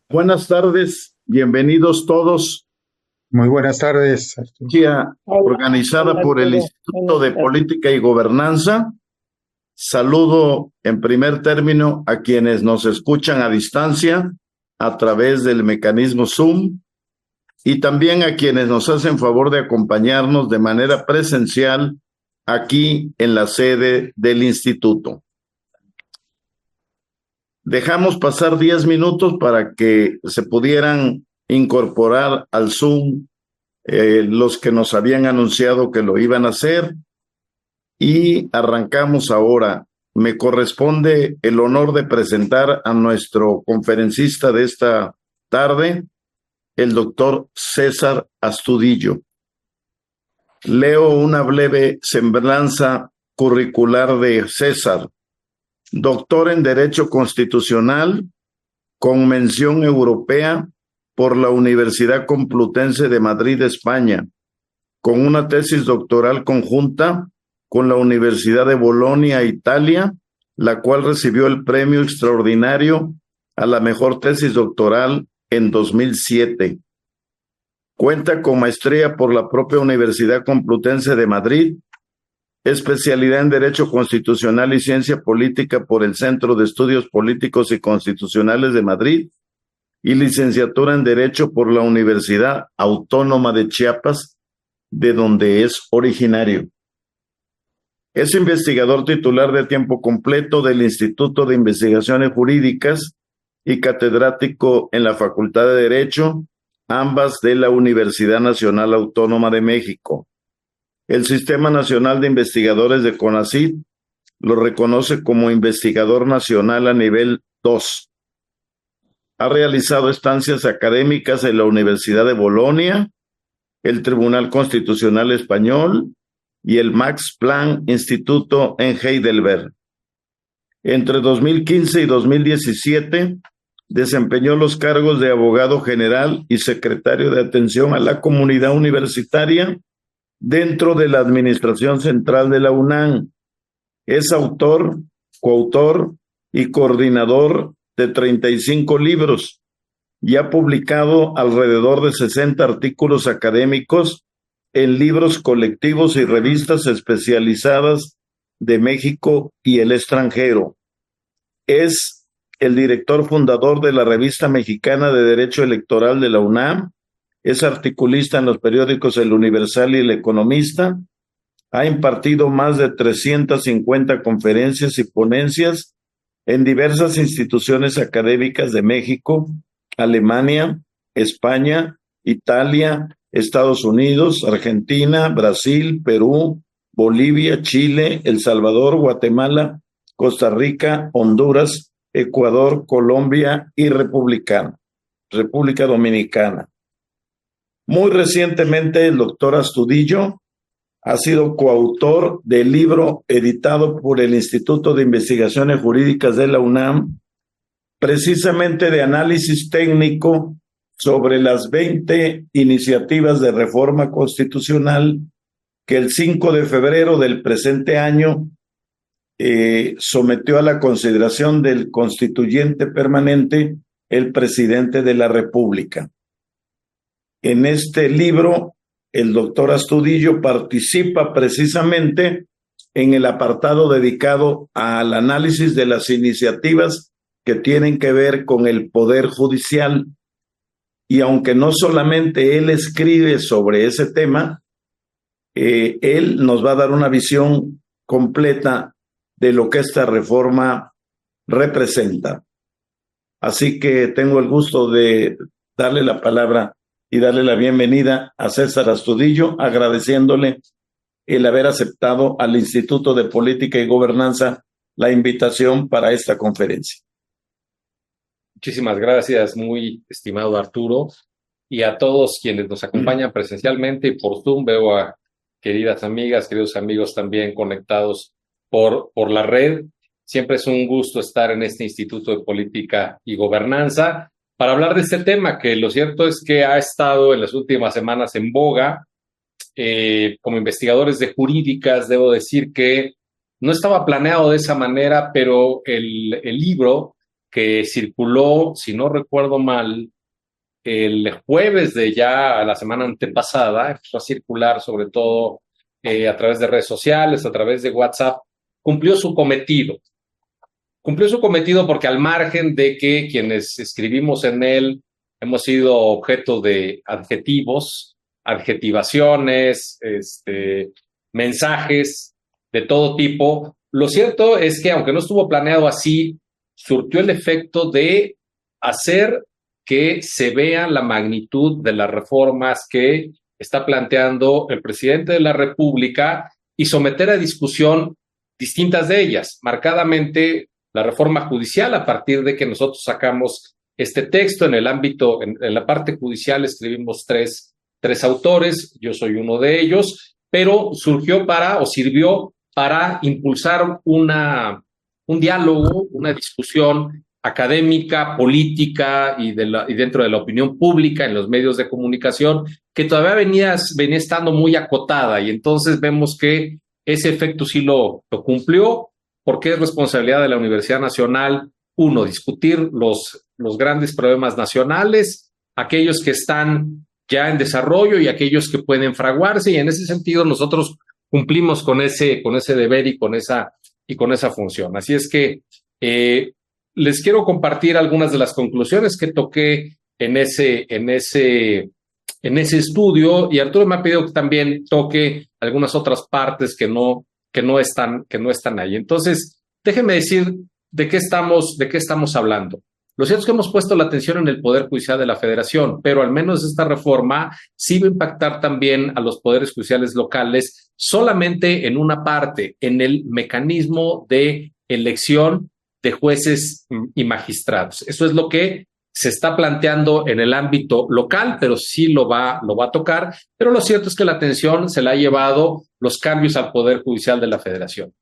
Buenas tardes, bienvenidos todos. Muy buenas tardes, Arturo. Organizada por el Arturo. Instituto Buenas de tardes. Política y Gobernanza. Saludo en primer término a quienes nos escuchan a distancia a través del mecanismo Zoom y también a quienes nos hacen favor de acompañarnos de manera presencial aquí en la sede del instituto. Dejamos pasar 10 minutos para que se pudieran incorporar al Zoom los que nos habían anunciado que lo iban a hacer y arrancamos ahora. Me corresponde el honor de presentar a nuestro conferencista de esta tarde, el doctor César Astudillo. Leo una breve semblanza curricular de César. Doctor en Derecho Constitucional, con mención europea por la Universidad Complutense de Madrid, España, con una tesis doctoral conjunta con la Universidad de Bolonia, Italia, la cual recibió el premio extraordinario a la mejor tesis doctoral en 2007. Cuenta con maestría por la propia Universidad Complutense de Madrid, especialidad en Derecho Constitucional y Ciencia Política por el Centro de Estudios Políticos y Constitucionales de Madrid y licenciatura en Derecho por la Universidad Autónoma de Chiapas, de donde es originario. Es investigador titular de tiempo completo del Instituto de Investigaciones Jurídicas y catedrático en la Facultad de Derecho, ambas de la Universidad Nacional Autónoma de México. El Sistema Nacional de Investigadores de CONACYT lo reconoce como investigador nacional a nivel 2. Ha realizado estancias académicas en la Universidad de Bolonia, el Tribunal Constitucional Español y el Max Planck Instituto en Heidelberg. Entre 2015 y 2017 desempeñó los cargos de abogado general y secretario de atención a la comunidad universitaria dentro de la Administración Central de la UNAM. Es autor, coautor y coordinador de 35 libros y ha publicado alrededor de 60 artículos académicos en libros colectivos y revistas especializadas de México y el extranjero. Es el director fundador de la Revista Mexicana de Derecho Electoral de la UNAM. Es articulista en los periódicos El Universal y El Economista. Ha impartido más de 350 conferencias y ponencias en diversas instituciones académicas de México, Alemania, España, Italia, Estados Unidos, Argentina, Brasil, Perú, Bolivia, Chile, El Salvador, Guatemala, Costa Rica, Honduras, Ecuador, Colombia y República Dominicana. Muy recientemente, el doctor Astudillo ha sido coautor del libro editado por el Instituto de Investigaciones Jurídicas de la UNAM, precisamente de análisis técnico sobre las 20 iniciativas de reforma constitucional que el 5 de febrero del presente año sometió a la consideración del constituyente permanente el presidente de la República. En este libro, el doctor Astudillo participa precisamente en el apartado dedicado al análisis de las iniciativas que tienen que ver con el Poder Judicial. Y aunque no solamente él escribe sobre ese tema, él nos va a dar una visión completa de lo que esta reforma representa. Así que tengo el gusto de darle la palabra y darle la bienvenida a César Astudillo, agradeciéndole el haber aceptado al Instituto de Política y Gobernanza la invitación para esta conferencia. Muchísimas gracias, muy estimado Arturo, y a todos quienes nos acompañan presencialmente y por Zoom. Veo a queridas amigas, queridos amigos también conectados por la red. Siempre es un gusto estar en este Instituto de Política y Gobernanza para hablar de este tema, que lo cierto es que ha estado en las últimas semanas en boga. Como investigadores de jurídicas, debo decir que no estaba planeado de esa manera, pero el libro que circuló, si no recuerdo mal, el jueves de ya la semana antepasada, empezó a circular sobre todo a través de redes sociales, a través de WhatsApp, cumplió su cometido. Cumplió su cometido porque al margen de que quienes escribimos en él hemos sido objeto de adjetivos, adjetivaciones, mensajes de todo tipo, lo cierto es que aunque no estuvo planeado así, surtió el efecto de hacer que se vea la magnitud de las reformas que está planteando el presidente de la República y someter a discusión distintas de ellas, marcadamente la reforma judicial, a partir de que nosotros sacamos este texto en el ámbito, en la parte judicial escribimos tres autores, yo soy uno de ellos, pero sirvió para impulsar un diálogo, una discusión académica, política y dentro de la opinión pública en los medios de comunicación, que todavía venía estando muy acotada, y entonces vemos que ese efecto sí lo cumplió, porque es responsabilidad de la Universidad Nacional, uno, discutir los grandes problemas nacionales, aquellos que están ya en desarrollo y aquellos que pueden fraguarse, y en ese sentido nosotros cumplimos con ese deber y con esa función. Así es que les quiero compartir algunas de las conclusiones que toqué en ese estudio, y Arturo me ha pedido que también toque algunas otras partes que no están ahí. Entonces, déjenme decir de qué estamos hablando. Lo cierto es que hemos puesto la atención en el Poder Judicial de la Federación, pero al menos esta reforma sí va a impactar también a los poderes judiciales locales solamente en una parte, en el mecanismo de elección de jueces y magistrados. Eso es lo que se está planteando en el ámbito local, pero sí lo va a tocar. Pero lo cierto es que la atención se la ha llevado los cambios al Poder Judicial de la Federación.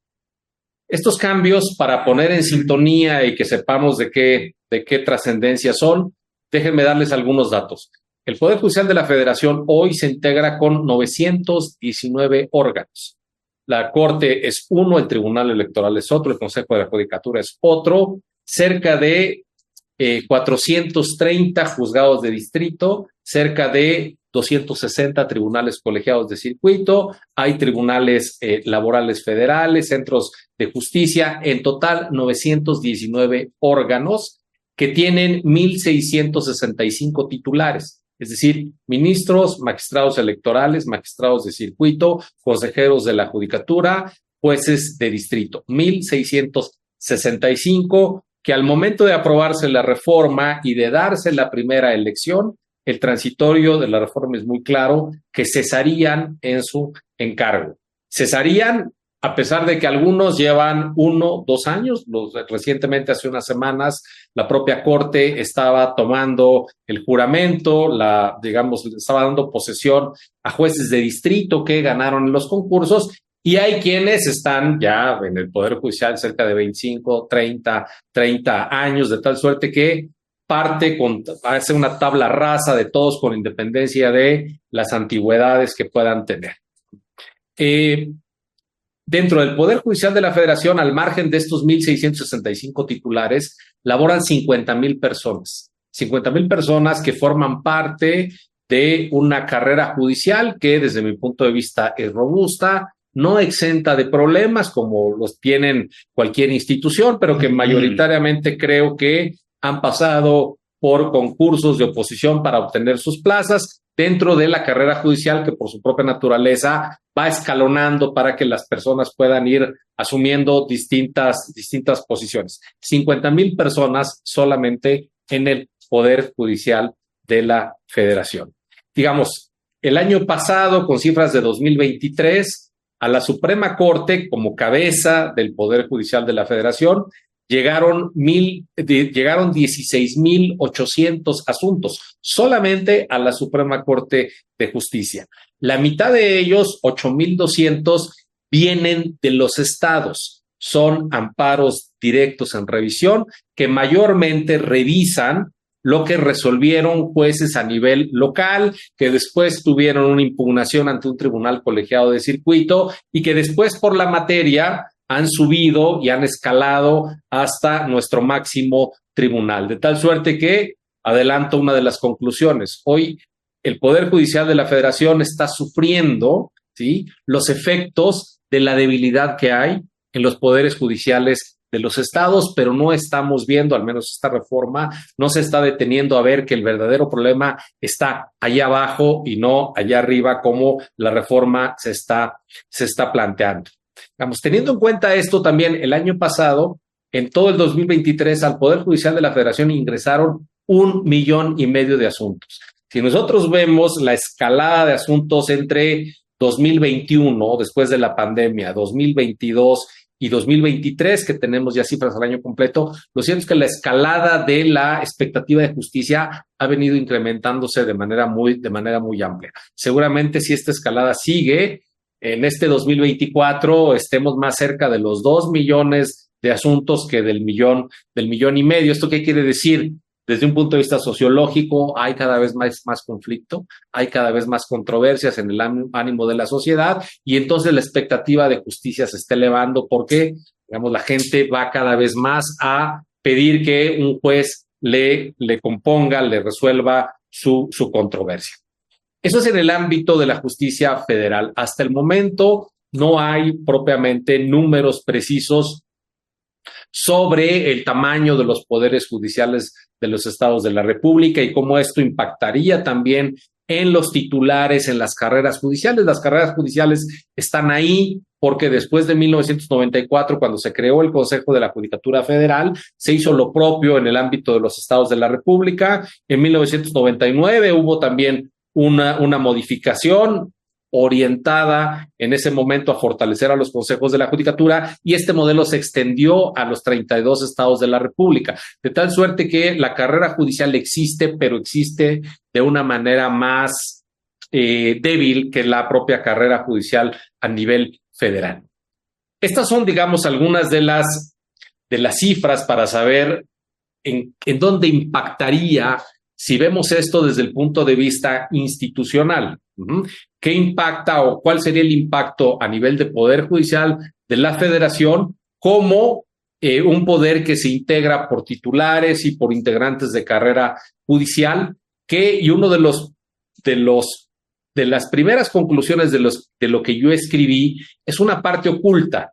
Estos cambios, para poner en sintonía y que sepamos de qué trascendencia son, déjenme darles algunos datos. El Poder Judicial de la Federación hoy se integra con 919 órganos. La Corte es uno, el Tribunal Electoral es otro, el Consejo de la Judicatura es otro, cerca de 430 juzgados de distrito, cerca de 260 tribunales colegiados de circuito, hay tribunales laborales federales, centros de justicia, en total 919 órganos que tienen 1,665 titulares, es decir, ministros, magistrados electorales, magistrados de circuito, consejeros de la judicatura, jueces de distrito, 1,665, que al momento de aprobarse la reforma y de darse la primera elección, el transitorio de la reforma es muy claro, que cesarían en su encargo. Cesarían a pesar de que algunos llevan 1, 2 años. Recientemente, hace unas semanas, la propia Corte estaba tomando el juramento, estaba dando posesión a jueces de distrito que ganaron en los concursos, y hay quienes están ya en el Poder Judicial cerca de 25, 30 años, de tal suerte que hace una tabla rasa de todos con independencia de las antigüedades que puedan tener. Dentro del Poder Judicial de la Federación, al margen de estos 1,665 titulares, laboran 50,000 personas. 50,000 personas que forman parte de una carrera judicial que, desde mi punto de vista, es robusta, no exenta de problemas como los tienen cualquier institución, pero que mayoritariamente creo que han pasado por concursos de oposición para obtener sus plazas dentro de la carrera judicial, que por su propia naturaleza va escalonando para que las personas puedan ir asumiendo distintas posiciones. 50,000 personas solamente en el Poder Judicial de la Federación. Digamos, el año pasado, con cifras de 2023, a la Suprema Corte, como cabeza del Poder Judicial de la Federación, llegaron 16,800 asuntos solamente a la Suprema Corte de Justicia. La mitad de ellos, 8,200, vienen de los estados. Son amparos directos en revisión que mayormente revisan lo que resolvieron jueces a nivel local, que después tuvieron una impugnación ante un tribunal colegiado de circuito y que después, por la materia, han subido y han escalado hasta nuestro máximo tribunal, de tal suerte que, adelanto una de las conclusiones, hoy el Poder Judicial de la Federación está sufriendo, ¿sí?, los efectos de la debilidad que hay en los poderes judiciales de los estados, pero no estamos viendo, al menos esta reforma, no se está deteniendo a ver que el verdadero problema está allá abajo y no allá arriba, como la reforma se está planteando. Vamos, teniendo en cuenta esto, también el año pasado, en todo el 2023, al Poder Judicial de la Federación ingresaron 1,5 millones de asuntos. Si nosotros vemos la escalada de asuntos entre 2021, después de la pandemia, 2022 y 2023, que tenemos ya cifras al año completo, lo cierto es que la escalada de la expectativa de justicia ha venido incrementándose de manera muy amplia. Seguramente, si esta escalada sigue, en este 2024 estemos más cerca de los 2 millones de asuntos que del millón y medio. ¿Esto qué quiere decir? Desde un punto de vista sociológico, hay cada vez más conflicto, hay cada vez más controversias en el ánimo de la sociedad, y entonces la expectativa de justicia se está elevando porque, digamos, la gente va cada vez más a pedir que un juez le componga, le resuelva su controversia. Eso es en el ámbito de la justicia federal. Hasta el momento no hay propiamente números precisos sobre el tamaño de los poderes judiciales de los estados de la República y cómo esto impactaría también en los titulares, en las carreras judiciales. Las carreras judiciales están ahí porque después de 1994, cuando se creó el Consejo de la Judicatura Federal, se hizo lo propio en el ámbito de los estados de la República. En 1999 hubo también una modificación orientada en ese momento a fortalecer a los consejos de la judicatura, y este modelo se extendió a los 32 estados de la República, de tal suerte que la carrera judicial existe, pero existe de una manera más débil que la propia carrera judicial a nivel federal. Estas son, digamos, algunas de las cifras para saber en dónde impactaría si vemos esto desde el punto de vista institucional. ¿Qué impacta o cuál sería el impacto a nivel de Poder Judicial de la Federación como un poder que se integra por titulares y por integrantes de carrera judicial? Y uno de las primeras conclusiones de lo que yo escribí es una parte oculta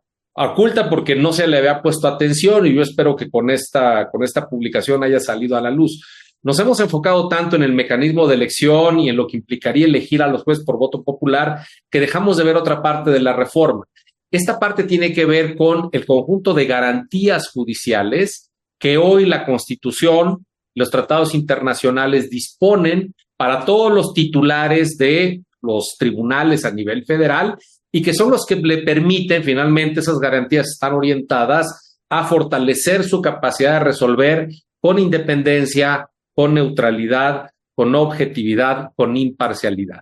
porque no se le había puesto atención, y yo espero que con esta publicación haya salido a la luz. Nos hemos enfocado tanto en el mecanismo de elección y en lo que implicaría elegir a los jueces por voto popular, que dejamos de ver otra parte de la reforma. Esta parte tiene que ver con el conjunto de garantías judiciales que hoy la Constitución, los tratados internacionales disponen para todos los titulares de los tribunales a nivel federal, y que son los que le permiten, finalmente, esas garantías están orientadas a fortalecer su capacidad de resolver con independencia, con neutralidad, con objetividad, con imparcialidad.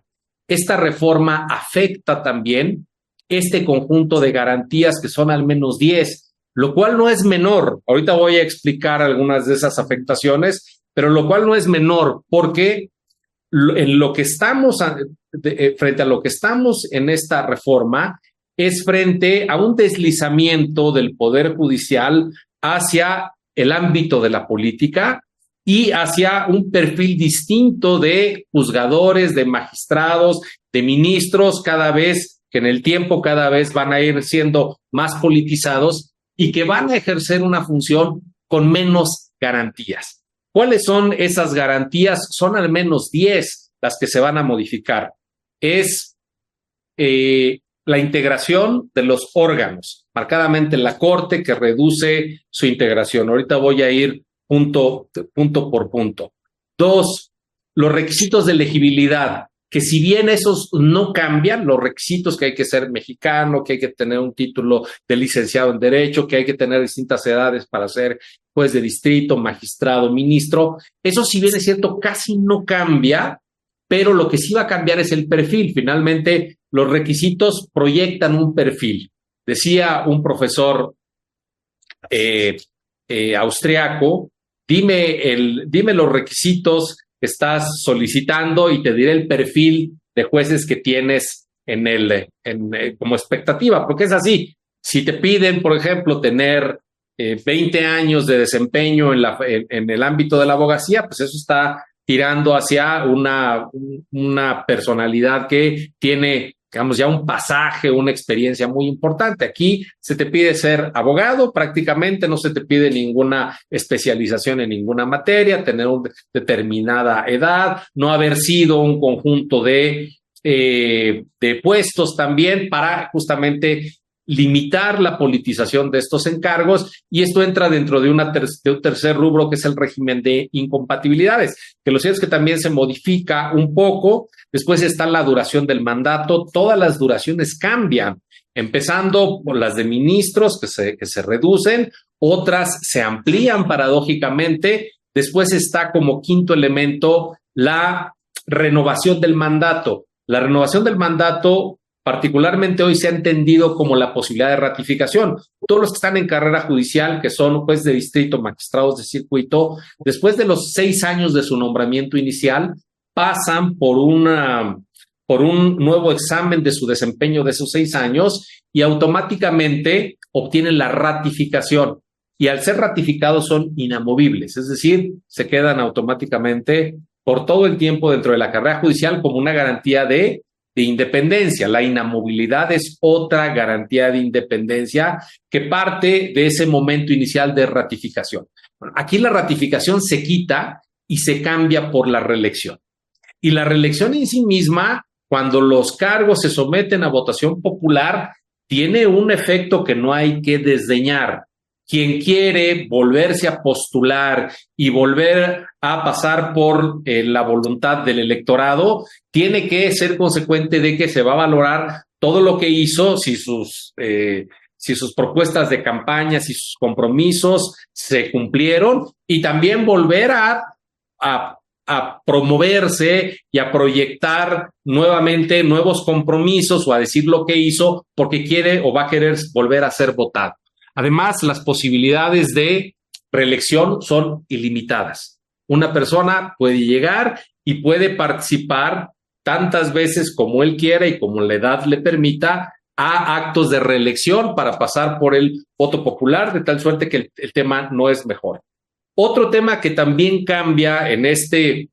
Esta reforma afecta también este conjunto de garantías, que son al menos 10, lo cual no es menor. Ahorita voy a explicar algunas de esas afectaciones, pero lo cual no es menor, porque en lo que estamos frente a lo que estamos en esta reforma es frente a un deslizamiento del Poder Judicial hacia el ámbito de la política y hacia un perfil distinto de juzgadores, de magistrados, de ministros, cada vez que en el tiempo cada vez van a ir siendo más politizados y que van a ejercer una función con menos garantías. ¿Cuáles son esas garantías? Son al menos 10 las que se van a modificar. Es la integración de los órganos, marcadamente la Corte, que reduce su integración. Ahorita voy a ir punto por punto. 2, los requisitos de elegibilidad, que si bien esos no cambian, los requisitos que hay que ser mexicano, que hay que tener un título de licenciado en Derecho, que hay que tener distintas edades para ser juez de distrito, magistrado, ministro, eso, si bien es cierto, casi no cambia, pero lo que sí va a cambiar es el perfil. Finalmente, los requisitos proyectan un perfil. Decía un profesor austriaco, dime los requisitos que estás solicitando y te diré el perfil de jueces que tienes como expectativa, porque es así. Si te piden, por ejemplo, tener 20 años de desempeño en el ámbito de la abogacía, pues eso está tirando hacia una personalidad que tiene, digamos, ya un pasaje, una experiencia muy importante. Aquí se te pide ser abogado, prácticamente no se te pide ninguna especialización en ninguna materia, tener una determinada edad, no haber sido un conjunto de puestos también para justamente limitar la politización de estos encargos, y esto entra dentro de un tercer rubro, que es el régimen de incompatibilidades, que lo cierto es que también se modifica un poco. Después está la duración del mandato. Todas las duraciones cambian, empezando por las de ministros, que se reducen, otras se amplían paradójicamente. Después está como quinto elemento la renovación del mandato. La renovación del mandato particularmente hoy se ha entendido como la posibilidad de ratificación. Todos los que están en carrera judicial, que son jueces de distrito, magistrados de circuito, después de los 6 años de su nombramiento inicial, pasan por un nuevo examen de su desempeño de esos 6 años y automáticamente obtienen la ratificación. Y al ser ratificados son inamovibles, es decir, se quedan automáticamente por todo el tiempo dentro de la carrera judicial como una garantía de independencia. La inamovilidad es otra garantía de independencia que parte de ese momento inicial de ratificación. Bueno, aquí la ratificación se quita y se cambia por la reelección. Y la reelección en sí misma, cuando los cargos se someten a votación popular, tiene un efecto que no hay que desdeñar. Quien quiere volverse a postular y volver a pasar por la voluntad del electorado, tiene que ser consecuente de que se va a valorar todo lo que hizo, si sus propuestas de campaña, si sus compromisos se cumplieron, y también volver a promoverse y a proyectar nuevamente nuevos compromisos o a decir lo que hizo porque quiere o va a querer volver a ser votado. Además, las posibilidades de reelección son ilimitadas. Una persona puede llegar y puede participar tantas veces como él quiera y como la edad le permita a actos de reelección para pasar por el voto popular, de tal suerte que el tema no es mejor. Otro tema que también cambia en este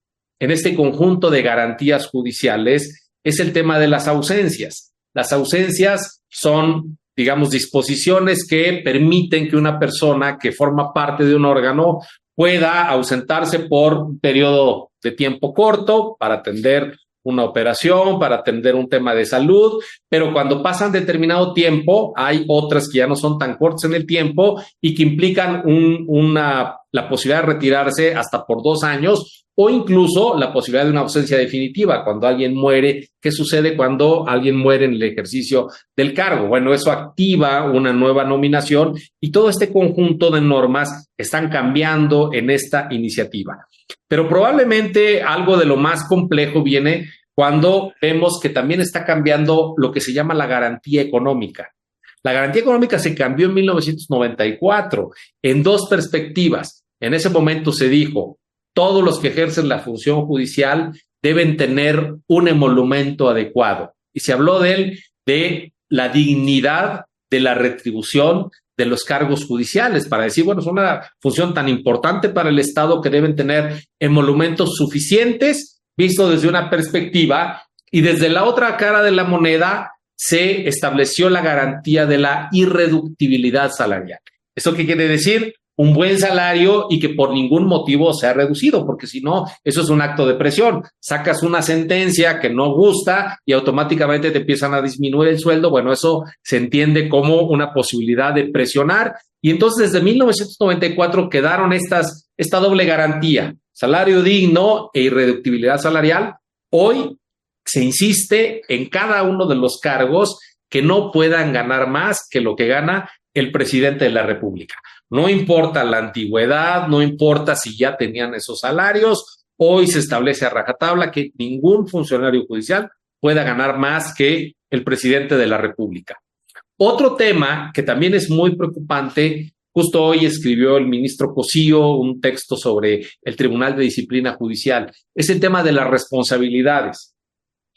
conjunto de garantías judiciales es el tema de las ausencias. Las ausencias son, digamos, disposiciones que permiten que una persona que forma parte de un órgano pueda ausentarse por un periodo de tiempo corto para atender una operación, para atender un tema de salud, pero cuando pasan determinado tiempo, hay otras que ya no son tan cortas en el tiempo y que implican la posibilidad de retirarse hasta por 2 años, o incluso la posibilidad de una ausencia definitiva cuando alguien muere. ¿Qué sucede cuando alguien muere en el ejercicio del cargo? Bueno, eso activa una nueva nominación y todo este conjunto de normas están cambiando en esta iniciativa. Pero probablemente algo de lo más complejo viene cuando vemos que también está cambiando lo que se llama la garantía económica. La garantía económica se cambió en 1994 en 2 perspectivas. En ese momento se dijo: todos los que ejercen la función judicial deben tener un emolumento adecuado. Y se habló de la dignidad de la retribución de los cargos judiciales, para decir, bueno, es una función tan importante para el Estado que deben tener emolumentos suficientes, visto desde una perspectiva, y desde la otra cara de la moneda se estableció la garantía de la irreductibilidad salarial. ¿Eso qué quiere decir? Un buen salario y que por ningún motivo sea reducido, porque si no, eso es un acto de presión. Sacas una sentencia que no gusta y automáticamente te empiezan a disminuir el sueldo. Bueno, eso se entiende como una posibilidad de presionar. Y entonces desde 1994 quedaron esta doble garantía: salario digno e irreductibilidad salarial. Hoy se insiste en cada uno de los cargos que no puedan ganar más que lo que gana el presidente de la República. No importa la antigüedad, no importa si ya tenían esos salarios, hoy se establece a rajatabla que ningún funcionario judicial pueda ganar más que el presidente de la República. Otro tema que también es muy preocupante: justo hoy escribió el ministro Cosío un texto sobre el Tribunal de Disciplina Judicial, es el tema de las responsabilidades.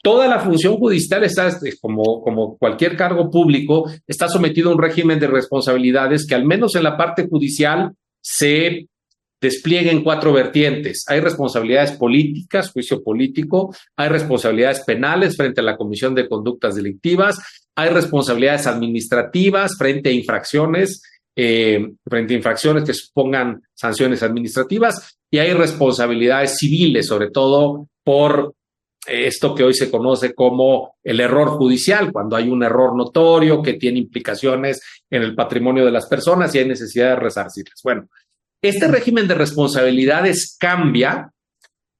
toda la función judicial está, como cualquier cargo público, está sometido a un régimen de responsabilidades que al menos en la parte judicial se despliega en 4 vertientes. Hay responsabilidades políticas, juicio político, hay responsabilidades penales frente a la Comisión de Conductas Delictivas, hay responsabilidades administrativas frente a infracciones que supongan sanciones administrativas, y hay responsabilidades civiles, sobre todo por esto que hoy se conoce como el error judicial, cuando hay un error notorio que tiene implicaciones en el patrimonio de las personas y hay necesidad de resarcirlas. Bueno, este régimen de responsabilidades cambia,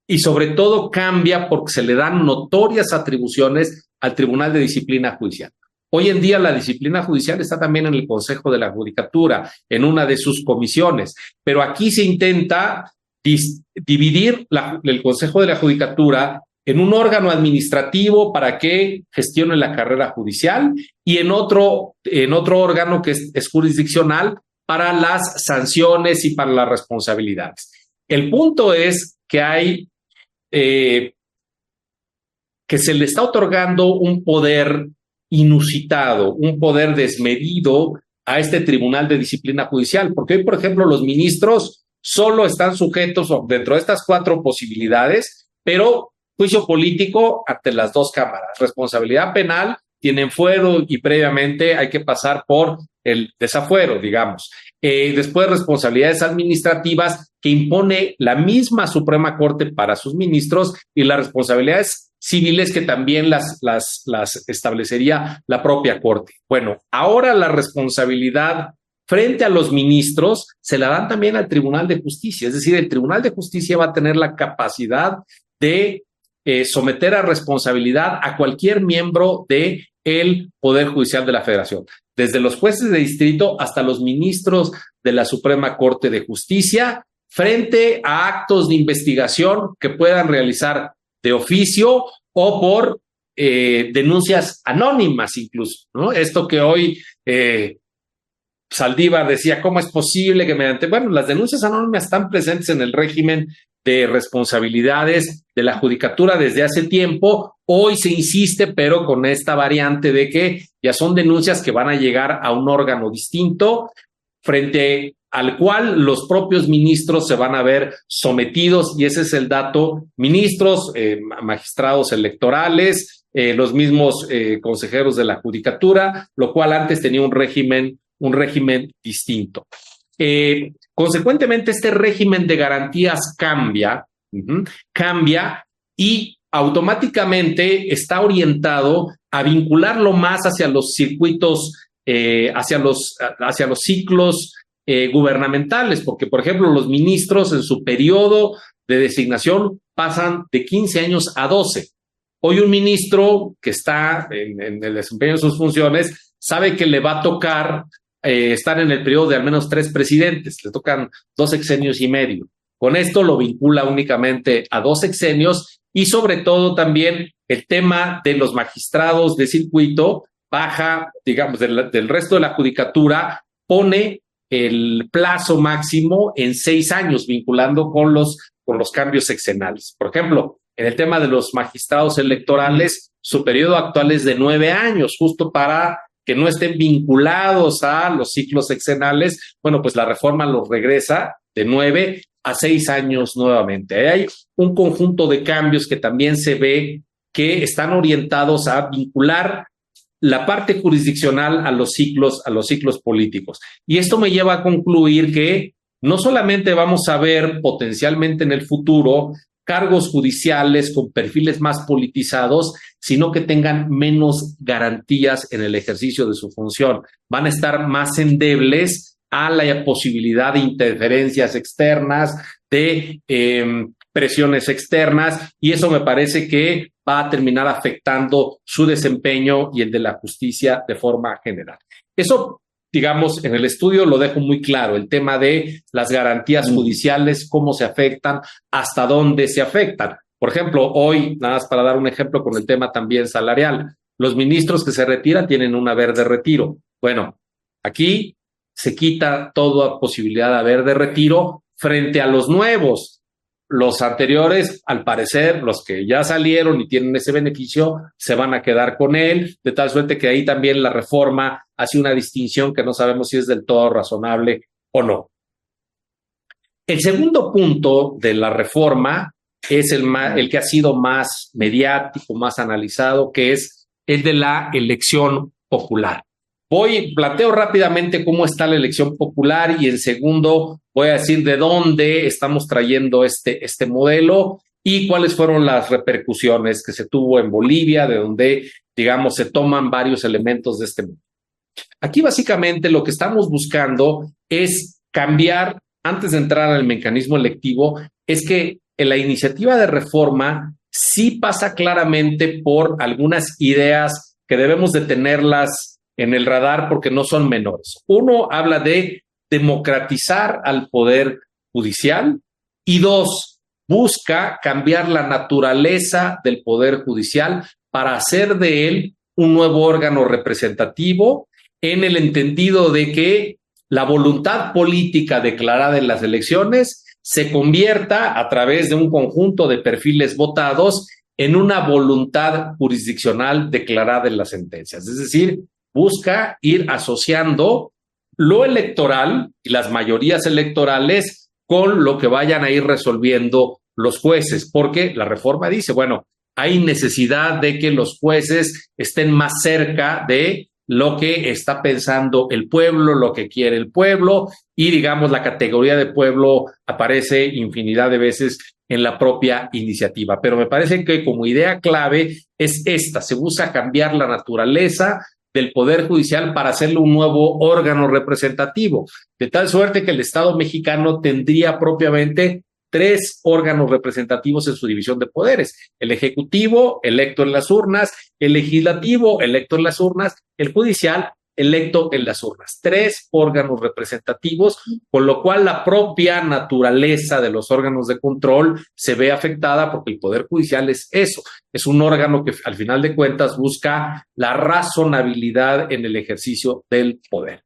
y sobre todo cambia porque se le dan notorias atribuciones al Tribunal de Disciplina Judicial. Hoy en día la disciplina judicial está también en el Consejo de la Judicatura, en una de sus comisiones, pero aquí se intenta dividir el Consejo de la Judicatura en un órgano administrativo para que gestione la carrera judicial y en otro órgano que es jurisdiccional para las sanciones y para las responsabilidades. El punto es que que se le está otorgando un poder inusitado, un poder desmedido a este Tribunal de Disciplina Judicial, porque hoy, por ejemplo, los ministros solo están sujetos dentro de estas 4 posibilidades, pero juicio político ante las 2 cámaras, responsabilidad penal, tienen fuero y previamente hay que pasar por el desafuero, digamos. Después, responsabilidades administrativas que impone la misma Suprema Corte para sus ministros, y las responsabilidades civiles que también las establecería la propia Corte. Bueno, ahora la responsabilidad frente a los ministros se la dan también al Tribunal de Justicia, es decir, el Tribunal de Justicia va a tener la capacidad de someter a responsabilidad a cualquier miembro del Poder Judicial de la Federación, desde los jueces de distrito hasta los ministros de la Suprema Corte de Justicia, frente a actos de investigación que puedan realizar de oficio o por denuncias anónimas incluso, ¿no? Esto que hoy Saldívar decía, ¿cómo es posible que mediante... Bueno, las denuncias anónimas están presentes en el régimen de responsabilidades de la Judicatura desde hace tiempo. Hoy se insiste, pero con esta variante de que ya son denuncias que van a llegar a un órgano distinto, frente al cual los propios ministros se van a ver sometidos, y ese es el dato: ministros, magistrados electorales, los mismos consejeros de la Judicatura, lo cual antes tenía un régimen distinto. Consecuentemente, este régimen de garantías cambia y automáticamente está orientado a vincularlo más hacia los circuitos, hacia los ciclos gubernamentales, porque, por ejemplo, los ministros en su periodo de designación pasan de 15 años a 12. Hoy un ministro que está en el desempeño de sus funciones sabe que le va a tocar estar en el periodo de al menos 3 presidentes, le tocan 2 sexenios y medio. Con esto lo vincula únicamente a 2 sexenios, y sobre todo también el tema de los magistrados de circuito baja, digamos, del resto de la Judicatura, pone el plazo máximo en 6 años, vinculando con los cambios sexenales. Por ejemplo, en el tema de los magistrados electorales, su periodo actual es de 9 años, justo para que no estén vinculados a los ciclos sexenales. Bueno, pues la reforma los regresa de 9 a 6 años nuevamente. Hay un conjunto de cambios que también se ve que están orientados a vincular la parte jurisdiccional a los ciclos políticos. Y esto me lleva a concluir que no solamente vamos a ver potencialmente en el futuro cargos judiciales con perfiles más politizados, sino que tengan menos garantías en el ejercicio de su función. Van a estar más endebles a la posibilidad de interferencias externas, de presiones externas, y eso me parece que va a terminar afectando su desempeño y el de la justicia de forma general. Eso, digamos, en el estudio lo dejo muy claro, el tema de las garantías judiciales, cómo se afectan, hasta dónde se afectan. Por ejemplo, hoy, nada más para dar un ejemplo con el tema también salarial, los ministros que se retiran tienen un haber de retiro. Bueno, aquí se quita toda posibilidad de haber de retiro frente a los nuevos. los anteriores, al parecer, los que ya salieron y tienen ese beneficio, se van a quedar con él, de tal suerte que ahí también la reforma hace una distinción que no sabemos si es del todo razonable o no. El segundo punto de la reforma es el que ha sido más mediático, más analizado, que es el de la elección popular. Planteo rápidamente cómo está la elección popular y en segundo voy a decir de dónde estamos trayendo este modelo y cuáles fueron las repercusiones que se tuvo en Bolivia, de donde, digamos, se toman varios elementos de este modelo. Aquí básicamente lo que estamos buscando es cambiar, antes de entrar al mecanismo electivo, es que la iniciativa de reforma sí pasa claramente por algunas ideas que debemos de tenerlas en el radar porque no son menores. Uno, habla de democratizar al poder judicial y dos, busca cambiar la naturaleza del poder judicial para hacer de él un nuevo órgano representativo en el entendido de que la voluntad política declarada en las elecciones se convierta a través de un conjunto de perfiles votados en una voluntad jurisdiccional declarada en las sentencias. Es decir, busca ir asociando lo electoral y las mayorías electorales con lo que vayan a ir resolviendo los jueces, porque la reforma dice, bueno, hay necesidad de que los jueces estén más cerca de lo que está pensando el pueblo, lo que quiere el pueblo, y digamos la categoría de pueblo aparece infinidad de veces en la propia iniciativa. Pero me parece que como idea clave es esta, se busca cambiar la naturaleza del Poder Judicial para hacerlo un nuevo órgano representativo, de tal suerte que el Estado mexicano tendría propiamente 3 órganos representativos en su división de poderes: el Ejecutivo, electo en las urnas; el Legislativo, electo en las urnas; el Judicial, electo en las urnas. 3 órganos representativos, con lo cual la propia naturaleza de los órganos de control se ve afectada porque el Poder Judicial es eso, es un órgano que al final de cuentas busca la razonabilidad en el ejercicio del poder.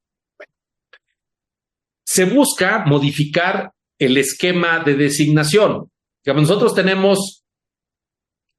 Se busca modificar el esquema de designación. Nosotros tenemos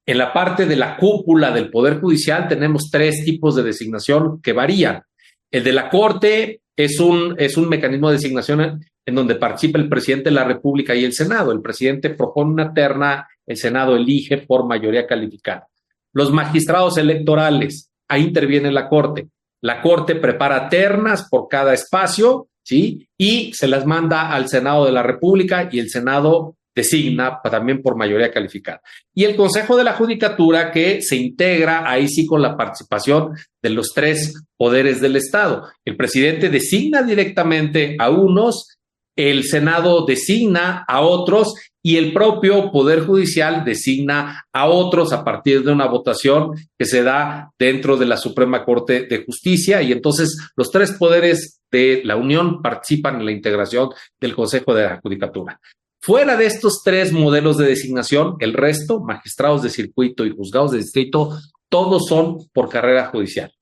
en la parte de la cúpula del Poder Judicial tenemos 3 tipos de designación que varían. El de la Corte es un mecanismo de designación en donde participa el presidente de la República y el Senado. El presidente propone una terna, el Senado elige por mayoría calificada. Los magistrados electorales, ahí interviene la Corte. La Corte prepara ternas por cada espacio, ¿sí? Y se las manda al Senado de la República y el Senado designa también por mayoría calificada. Y el Consejo de la Judicatura, que se integra ahí sí con la participación de los 3 poderes del Estado. El presidente designa directamente a unos, el Senado designa a otros y el propio Poder Judicial designa a otros a partir de una votación que se da dentro de la Suprema Corte de Justicia, y entonces los 3 poderes de la Unión participan en la integración del Consejo de la Judicatura. Fuera de estos 3 modelos de designación, el resto, magistrados de circuito y juzgados de distrito, todos son por carrera judicial.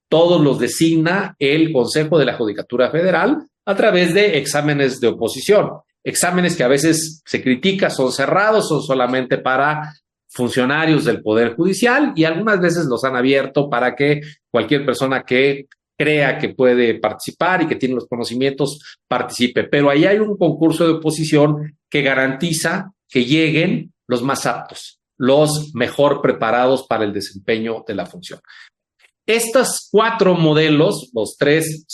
Todos los designa el Consejo de la Judicatura Federal a través de exámenes de oposición. Exámenes que a veces se critica, son cerrados, son solamente para funcionarios del Poder Judicial y algunas veces los han abierto para que cualquier persona que crea que puede participar y que tiene los conocimientos participe. Pero ahí hay un concurso de oposición que garantiza que lleguen los más aptos, los mejor preparados para el desempeño de la función. Estos 4 modelos, los 3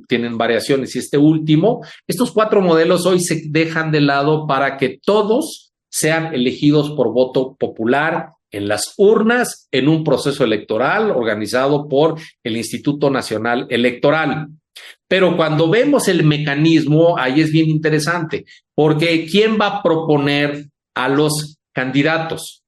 tienen variaciones y este último, estos 4 modelos hoy se dejan de lado para que todos sean elegidos por voto popular en las urnas en un proceso electoral organizado por el Instituto Nacional Electoral. Pero cuando vemos el mecanismo, ahí es bien interesante, porque ¿quién va a proponer a los candidatos?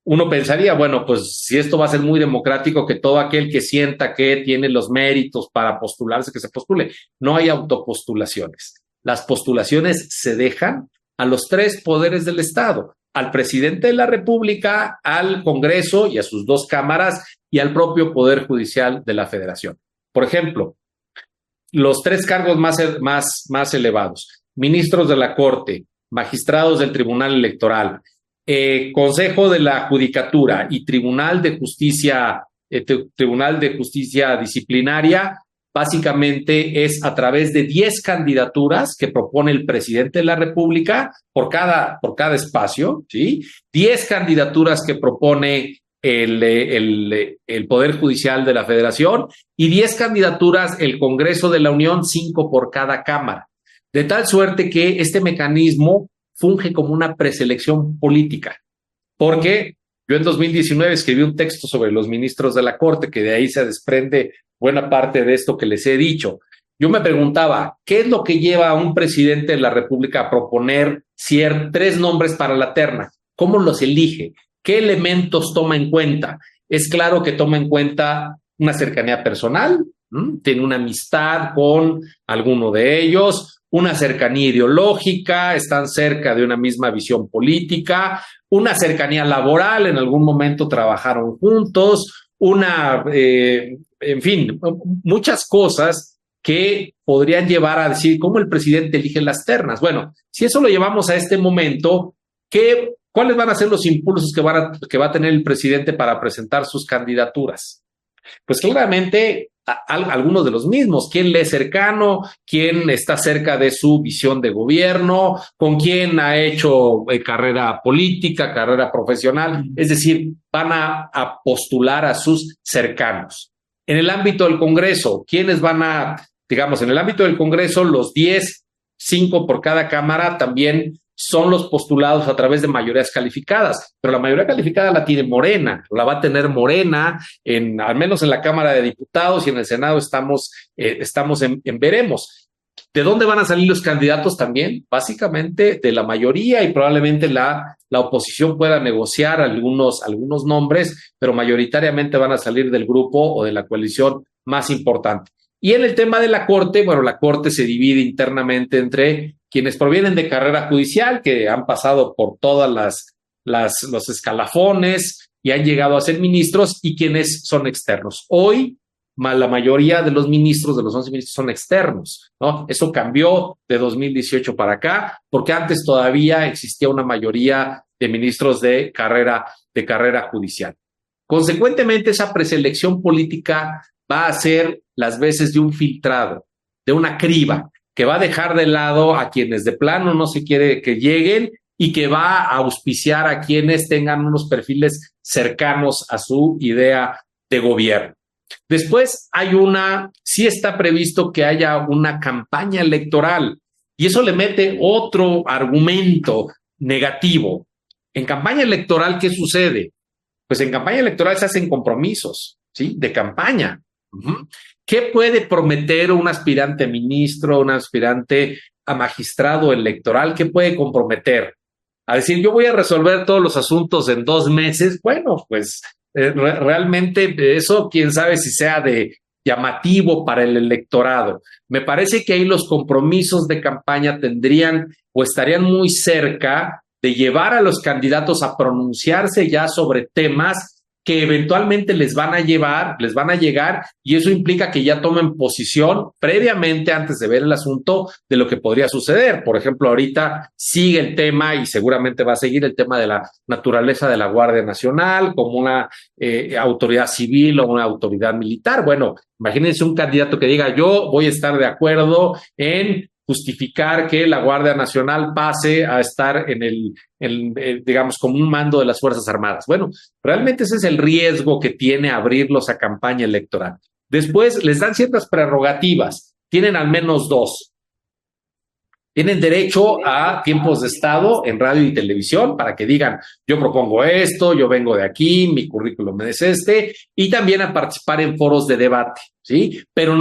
Uno pensaría, bueno, pues si esto va a ser muy democrático, que todo aquel que sienta que tiene los méritos para postularse, que se postule. No hay autopostulaciones. Las postulaciones se dejan a los 3 poderes del Estado: al presidente de la República, al Congreso y a sus 2 cámaras y al propio Poder Judicial de la Federación. Por ejemplo, los 3 cargos más elevados: ministros de la Corte, magistrados del Tribunal Electoral, Consejo de la Judicatura y Tribunal de Justicia Disciplinaria, básicamente es a través de 10 candidaturas que propone el presidente de la República por cada espacio, ¿sí? 10 candidaturas que propone el Poder Judicial de la Federación y 10 candidaturas el Congreso de la Unión, 5 por cada cámara. De tal suerte que este mecanismo funge como una preselección política, porque yo en 2019 escribí un texto sobre los ministros de la Corte, que de ahí se desprende buena parte de esto que les he dicho. Yo me preguntaba, ¿qué es lo que lleva a un presidente de la República a proponer 3 nombres para la terna? ¿Cómo los elige? ¿Qué elementos toma en cuenta? Es claro que toma en cuenta una cercanía personal, tiene una amistad con alguno de ellos, una cercanía ideológica, están cerca de una misma visión política, una cercanía laboral, en algún momento trabajaron juntos, en fin, muchas cosas que podrían llevar a decir cómo el presidente elige las ternas. Bueno, si eso lo llevamos a este momento, ¿cuáles van a ser los impulsos que va a tener el presidente para presentar sus candidaturas? Pues claramente algunos de los mismos, quién le es cercano, quién está cerca de su visión de gobierno, con quién ha hecho carrera política, carrera profesional, es decir, van a postular a sus cercanos. En el ámbito del Congreso, ¿quiénes en el ámbito del Congreso, los 10, 5 por cada cámara también son los postulados a través de mayorías calificadas, pero la mayoría calificada la tiene Morena, la va a tener Morena, al menos en la Cámara de Diputados y en el Senado estamos en veremos. ¿De dónde van a salir los candidatos también? Básicamente de la mayoría, y probablemente la oposición pueda negociar algunos nombres, pero mayoritariamente van a salir del grupo o de la coalición más importante. Y en el tema de la Corte, bueno, la Corte se divide internamente entre quienes provienen de carrera judicial, que han pasado por todas los escalafones y han llegado a ser ministros, y quienes son externos. Hoy, la mayoría de los ministros, de los 11 ministros, son externos, ¿no? Eso cambió de 2018 para acá, porque antes todavía existía una mayoría de ministros de carrera judicial. Consecuentemente, esa preselección política va a ser las veces de un filtrado, de una criba, que va a dejar de lado a quienes de plano no se quiere que lleguen y que va a auspiciar a quienes tengan unos perfiles cercanos a su idea de gobierno. Después sí está previsto que haya una campaña electoral, y eso le mete otro argumento negativo. En campaña electoral, ¿qué sucede? Pues en campaña electoral se hacen compromisos, ¿sí? De campaña. ¿Qué puede prometer un aspirante a ministro, un aspirante a magistrado electoral? ¿Qué puede comprometer? A decir, yo voy a resolver todos los asuntos en 2 meses. Bueno, pues realmente eso, quién sabe si sea de llamativo para el electorado. Me parece que ahí los compromisos de campaña tendrían o estarían muy cerca de llevar a los candidatos a pronunciarse ya sobre temas que eventualmente les van a llegar, y eso implica que ya tomen posición previamente, antes de ver el asunto, de lo que podría suceder. Por ejemplo, ahorita sigue el tema, y seguramente va a seguir el tema de la naturaleza de la Guardia Nacional como una autoridad civil o una autoridad militar. Bueno, imagínense un candidato que diga, yo voy a estar de acuerdo en justificar que la Guardia Nacional pase a estar digamos, como un mando de las Fuerzas Armadas. Bueno, realmente ese es el riesgo que tiene abrirlos a campaña electoral. Después les dan ciertas prerrogativas, tienen al menos 2. Tienen derecho a tiempos de estado en radio y televisión para que digan, yo propongo esto, yo vengo de aquí, mi currículum es este, y también a participar en foros de debate, ¿sí? Pero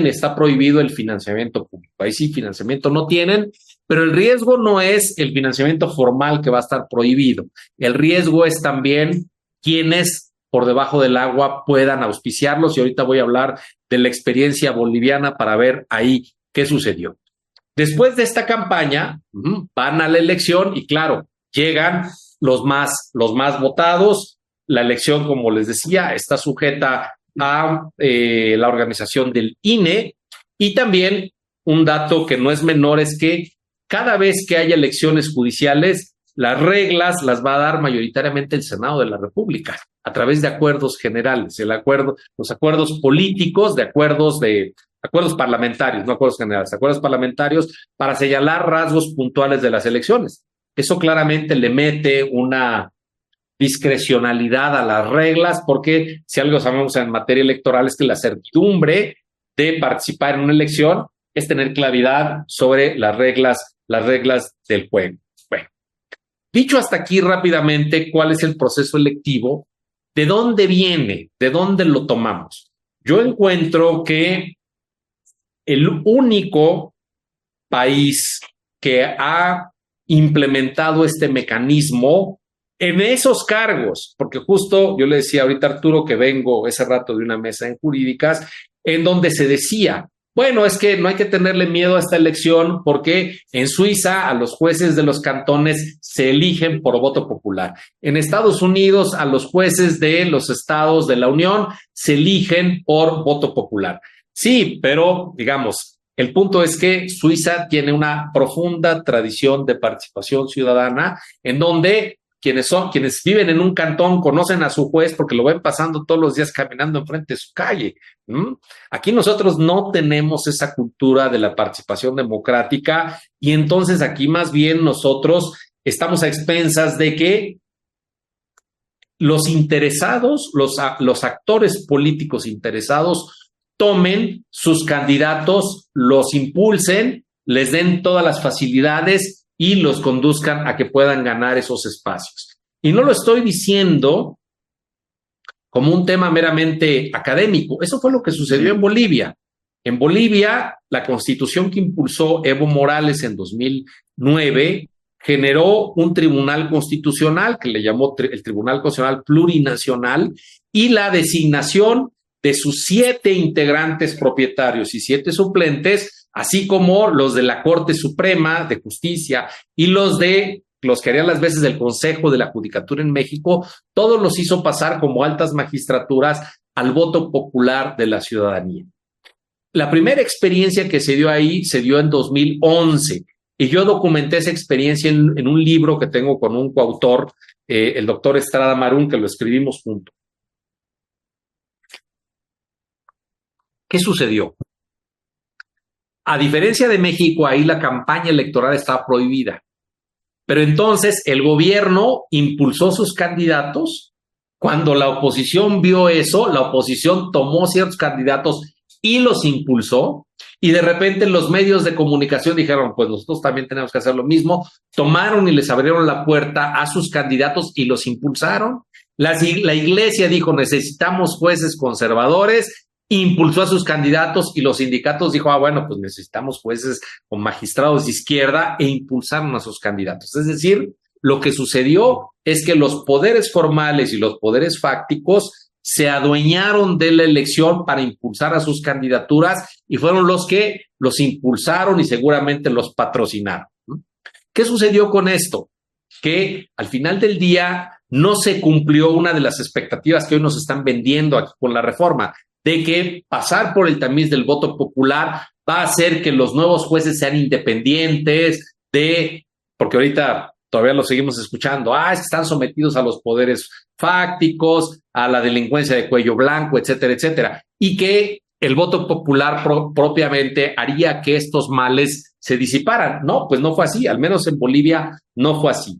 está prohibido el financiamiento público. Ahí sí, financiamiento no tienen, pero el riesgo no es el financiamiento formal que va a estar prohibido. El riesgo es también quienes por debajo del agua puedan auspiciarlos, y ahorita voy a hablar de la experiencia boliviana para ver ahí qué sucedió. Después de esta campaña, van a la elección y, claro, llegan los más votados. La elección, como les decía, está sujeta a la organización del INE, y también un dato que no es menor es que cada vez que haya elecciones judiciales, las reglas las va a dar mayoritariamente el Senado de la República a través de acuerdos generales, los acuerdos políticos, acuerdos parlamentarios, no acuerdos generales, acuerdos parlamentarios para señalar rasgos puntuales de las elecciones. Eso claramente le mete una discrecionalidad a las reglas, porque si algo sabemos en materia electoral es que la certidumbre de participar en una elección es tener claridad sobre las reglas del juego. Bueno, dicho hasta aquí rápidamente cuál es el proceso electivo, ¿de dónde viene? ¿De dónde lo tomamos? Yo encuentro que el único país que ha implementado este mecanismo en esos cargos, porque justo yo le decía ahorita a Arturo que vengo ese rato de una mesa en jurídicas, en donde se decía, bueno, es que no hay que tenerle miedo a esta elección porque en Suiza a los jueces de los cantones se eligen por voto popular. En Estados Unidos a los jueces de los estados de la Unión se eligen por voto popular. Sí, pero digamos, el punto es que Suiza tiene una profunda tradición de participación ciudadana en donde quienes viven en un cantón conocen a su juez porque lo ven pasando todos los días caminando enfrente de su calle. Aquí nosotros no tenemos esa cultura de la participación democrática y entonces aquí más bien nosotros estamos a expensas de que los interesados, los actores políticos interesados tomen sus candidatos, los impulsen, les den todas las facilidades y los conduzcan a que puedan ganar esos espacios. Y no lo estoy diciendo como un tema meramente académico. Eso fue lo que sucedió en Bolivia. En Bolivia, la constitución que impulsó Evo Morales en 2009 generó un tribunal constitucional que le llamó el Tribunal Constitucional Plurinacional y la designación de sus 7 integrantes propietarios y 7 suplentes, así como los de la Corte Suprema de Justicia y los que harían las veces del Consejo de la Judicatura en México, todos los hizo pasar como altas magistraturas al voto popular de la ciudadanía. La primera experiencia que se dio ahí se dio en 2011 y yo documenté esa experiencia en un libro que tengo con un coautor, el doctor Estrada Marún, que lo escribimos juntos. ¿Qué sucedió? A diferencia de México, ahí la campaña electoral estaba prohibida. Pero entonces el gobierno impulsó sus candidatos. Cuando la oposición vio eso, la oposición tomó ciertos candidatos y los impulsó. Y de repente los medios de comunicación dijeron, pues nosotros también tenemos que hacer lo mismo. Tomaron y les abrieron la puerta a sus candidatos y los impulsaron. La iglesia dijo, necesitamos jueces conservadores, impulsó a sus candidatos y los sindicatos dijo, bueno, pues necesitamos jueces o magistrados de izquierda e impulsaron a sus candidatos. Es decir, lo que sucedió es que los poderes formales y los poderes fácticos se adueñaron de la elección para impulsar a sus candidaturas y fueron los que los impulsaron y seguramente los patrocinaron. ¿Qué sucedió con esto? Que al final del día no se cumplió una de las expectativas que hoy nos están vendiendo aquí con la reforma, de que pasar por el tamiz del voto popular va a hacer que los nuevos jueces sean independientes, porque ahorita todavía lo seguimos escuchando, están sometidos a los poderes fácticos, a la delincuencia de cuello blanco, etcétera, etcétera, y que el voto popular propiamente haría que estos males se disiparan. No, pues no fue así, al menos en Bolivia no fue así.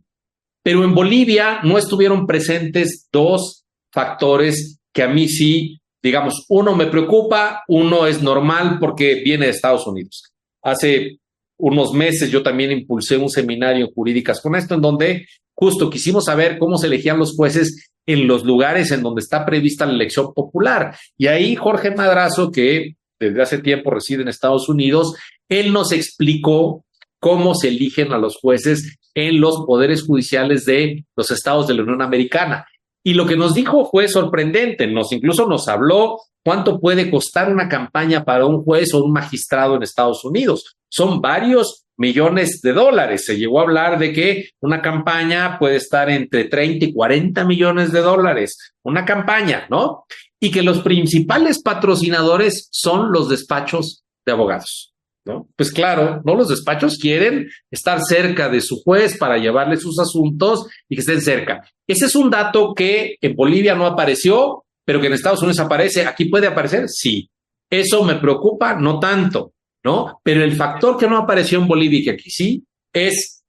Pero en Bolivia no estuvieron presentes 2 factores que a mí sí, digamos, uno me preocupa, uno es normal porque viene de Estados Unidos. Hace unos meses yo también impulsé un seminario en jurídicas con esto, en donde justo quisimos saber cómo se elegían los jueces en los lugares en donde está prevista la elección popular. Y ahí Jorge Madrazo, que desde hace tiempo reside en Estados Unidos, él nos explicó cómo se eligen a los jueces en los poderes judiciales de los estados de la Unión Americana. Y lo que nos dijo fue sorprendente, incluso nos habló cuánto puede costar una campaña para un juez o un magistrado en Estados Unidos. Son varios millones de dólares. Se llegó a hablar de que una campaña puede estar entre 30 y 40 millones de dólares. Una campaña, ¿no? Y que los principales patrocinadores son los despachos de abogados. ¿no? Pues claro, ¿no? Los despachos quieren estar cerca de su juez para llevarle sus asuntos y que estén cerca. Ese es un dato que en Bolivia no apareció, pero que en Estados Unidos aparece. ¿Aquí puede aparecer? Sí. ¿Eso me preocupa? No tanto, ¿no? Pero el factor que no apareció en Bolivia y que aquí sí es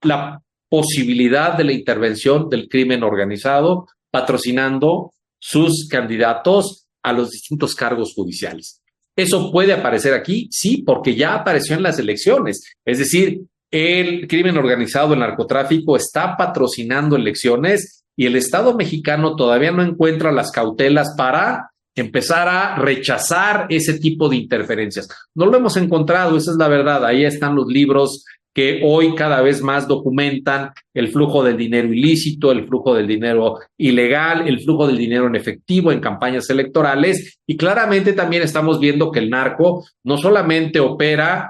la posibilidad de la intervención del crimen organizado patrocinando sus candidatos a los distintos cargos judiciales. ¿Eso puede aparecer aquí? Sí, porque ya apareció en las elecciones. Es decir, el crimen organizado, el narcotráfico, está patrocinando elecciones y el Estado mexicano todavía no encuentra las cautelas para empezar a rechazar ese tipo de interferencias. No lo hemos encontrado, esa es la verdad. Ahí están los libros que hoy cada vez más documentan el flujo del dinero ilícito, el flujo del dinero ilegal, el flujo del dinero en efectivo en campañas electorales, y claramente también estamos viendo que el narco no solamente opera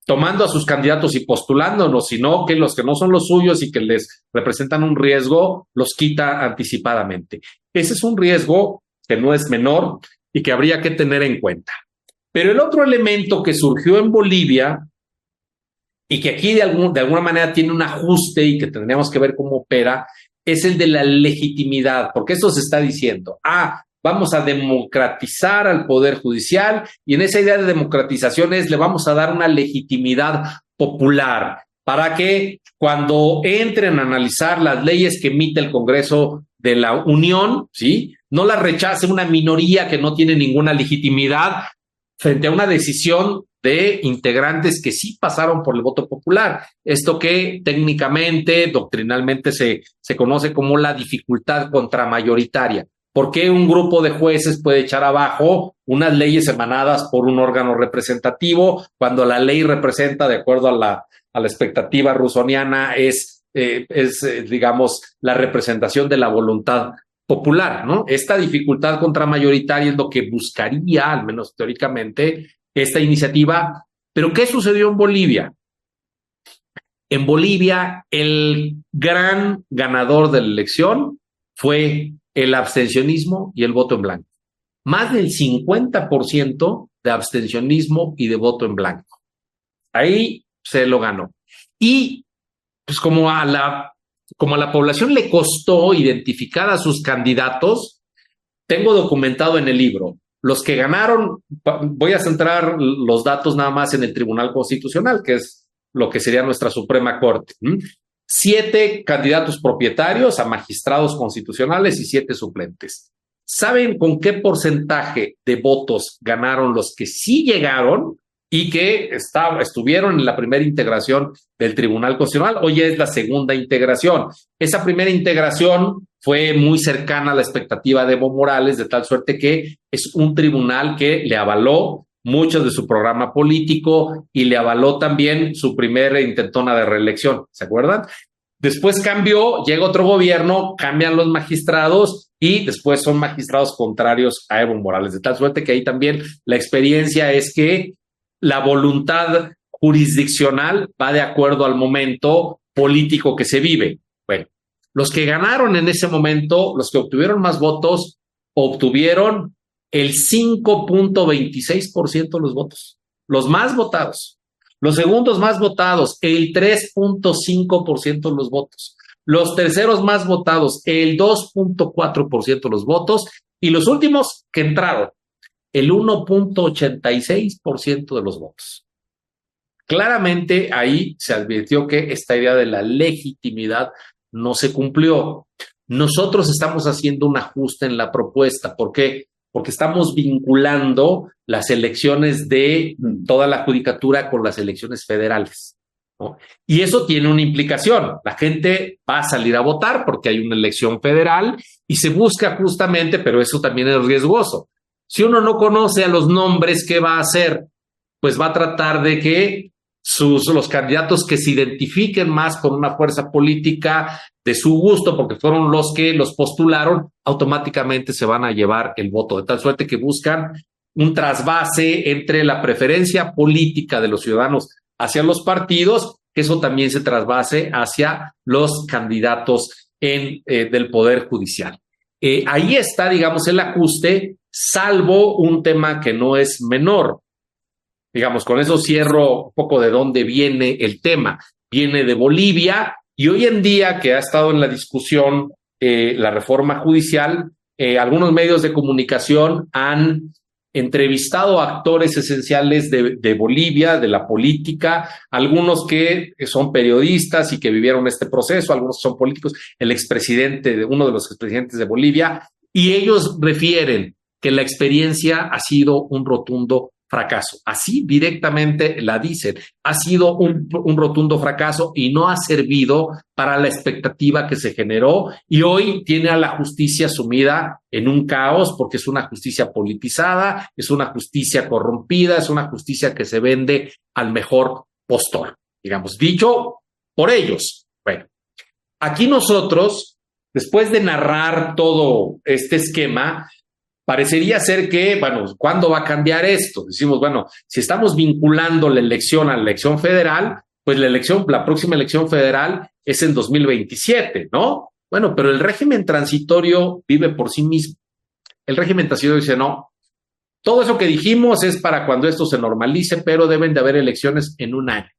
tomando a sus candidatos y postulándonos, sino que los que no son los suyos y que les representan un riesgo, los quita anticipadamente. Ese es un riesgo que no es menor y que habría que tener en cuenta. Pero el otro elemento que surgió en Bolivia y que aquí de alguna manera tiene un ajuste y que tendríamos que ver cómo opera, es el de la legitimidad, porque esto se está diciendo, vamos a democratizar al Poder Judicial y en esa idea de democratización le vamos a dar una legitimidad popular para que cuando entren a analizar las leyes que emite el Congreso de la Unión, ¿sí?, no las rechace una minoría que no tiene ninguna legitimidad frente a una decisión de integrantes que sí pasaron por el voto popular. Esto que técnicamente, doctrinalmente se conoce como la dificultad contramayoritaria. ¿Por qué un grupo de jueces puede echar abajo unas leyes emanadas por un órgano representativo cuando la ley representa, de acuerdo a la expectativa rusoniana, digamos, la representación de la voluntad popular, ¿no? Esta dificultad contramayoritaria es lo que buscaría, al menos teóricamente, esta iniciativa. ¿Pero qué sucedió en Bolivia? En Bolivia, el gran ganador de la elección fue el abstencionismo y el voto en blanco. Más del 50% de abstencionismo y de voto en blanco. Ahí se lo ganó. Y pues como a la población le costó identificar a sus candidatos, tengo documentado en el libro, los que ganaron, voy a centrar los datos nada más en el Tribunal Constitucional, que es lo que sería nuestra Suprema Corte. 7 candidatos propietarios a magistrados constitucionales y 7 suplentes. ¿Saben con qué porcentaje de votos ganaron los que sí llegaron y que estuvieron en la primera integración del Tribunal Constitucional? Hoy es la segunda integración. Esa primera integración fue muy cercana a la expectativa de Evo Morales, de tal suerte que es un tribunal que le avaló mucho de su programa político y le avaló también su primera intentona de reelección, ¿se acuerdan? Después cambió, llega otro gobierno, cambian los magistrados y después son magistrados contrarios a Evo Morales, de tal suerte que ahí también la experiencia es que la voluntad jurisdiccional va de acuerdo al momento político que se vive. Bueno, los que ganaron en ese momento, los que obtuvieron más votos, obtuvieron el 5.26% de los votos, los más votados. Los segundos más votados, el 3.5% de los votos. Los terceros más votados, el 2.4% de los votos. Y los últimos que entraron, el 1.86% de los votos. Claramente ahí se advirtió que esta idea de la legitimidad no se cumplió. Nosotros estamos haciendo un ajuste en la propuesta. ¿Por qué? Porque estamos vinculando las elecciones de toda la judicatura con las elecciones federales, ¿no? Y eso tiene una implicación. La gente va a salir a votar porque hay una elección federal y se busca justamente, pero eso también es riesgoso. Si uno no conoce a los nombres, ¿qué va a hacer? Pues va a tratar de que los candidatos que se identifiquen más con una fuerza política de su gusto, porque fueron los que los postularon, automáticamente se van a llevar el voto, de tal suerte que buscan un trasvase entre la preferencia política de los ciudadanos hacia los partidos, que eso también se trasvase hacia los candidatos del Poder Judicial. Ahí está, digamos, el ajuste, salvo un tema que no es menor. Digamos, con eso cierro un poco de dónde viene el tema. Viene de Bolivia y hoy en día que ha estado en la discusión la reforma judicial, algunos medios de comunicación han entrevistado a actores esenciales de Bolivia, de la política, algunos que son periodistas y que vivieron este proceso, algunos son políticos, el expresidente, uno de los expresidentes de Bolivia, y ellos refieren que la experiencia ha sido un rotundo fracaso. Así directamente la dicen. Ha sido un rotundo fracaso y no ha servido para la expectativa que se generó y hoy tiene a la justicia sumida en un caos porque es una justicia politizada, es una justicia corrompida, es una justicia que se vende al mejor postor, digamos, dicho por ellos. Bueno, aquí nosotros, después de narrar todo este esquema, parecería ser que, bueno, ¿cuándo va a cambiar esto? Decimos, bueno, si estamos vinculando la elección a la elección federal, pues la próxima elección federal es en 2027, ¿no? Bueno, pero el régimen transitorio vive por sí mismo. El régimen transitorio dice, no, todo eso que dijimos es para cuando esto se normalice, pero deben de haber elecciones en un año.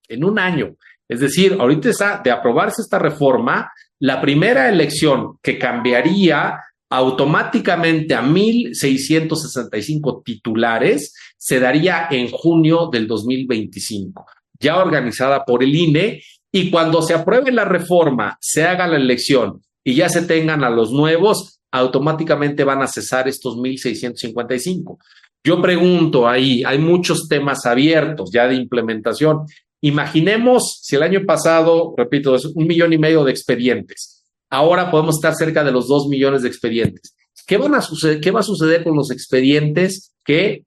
En un año. Es decir, ahorita está de aprobarse esta reforma, la primera elección que cambiaría automáticamente a 1,665 titulares se daría en junio del 2025, ya organizada por el INE, y cuando se apruebe la reforma, se haga la elección y ya se tengan a los nuevos, automáticamente van a cesar estos 1,655. Yo pregunto ahí, hay muchos temas abiertos ya de implementación. Imaginemos si el año pasado, repito, es 1,5 millones de expedientes. Ahora podemos estar cerca de los 2 millones de expedientes. ¿Qué va a suceder con los expedientes que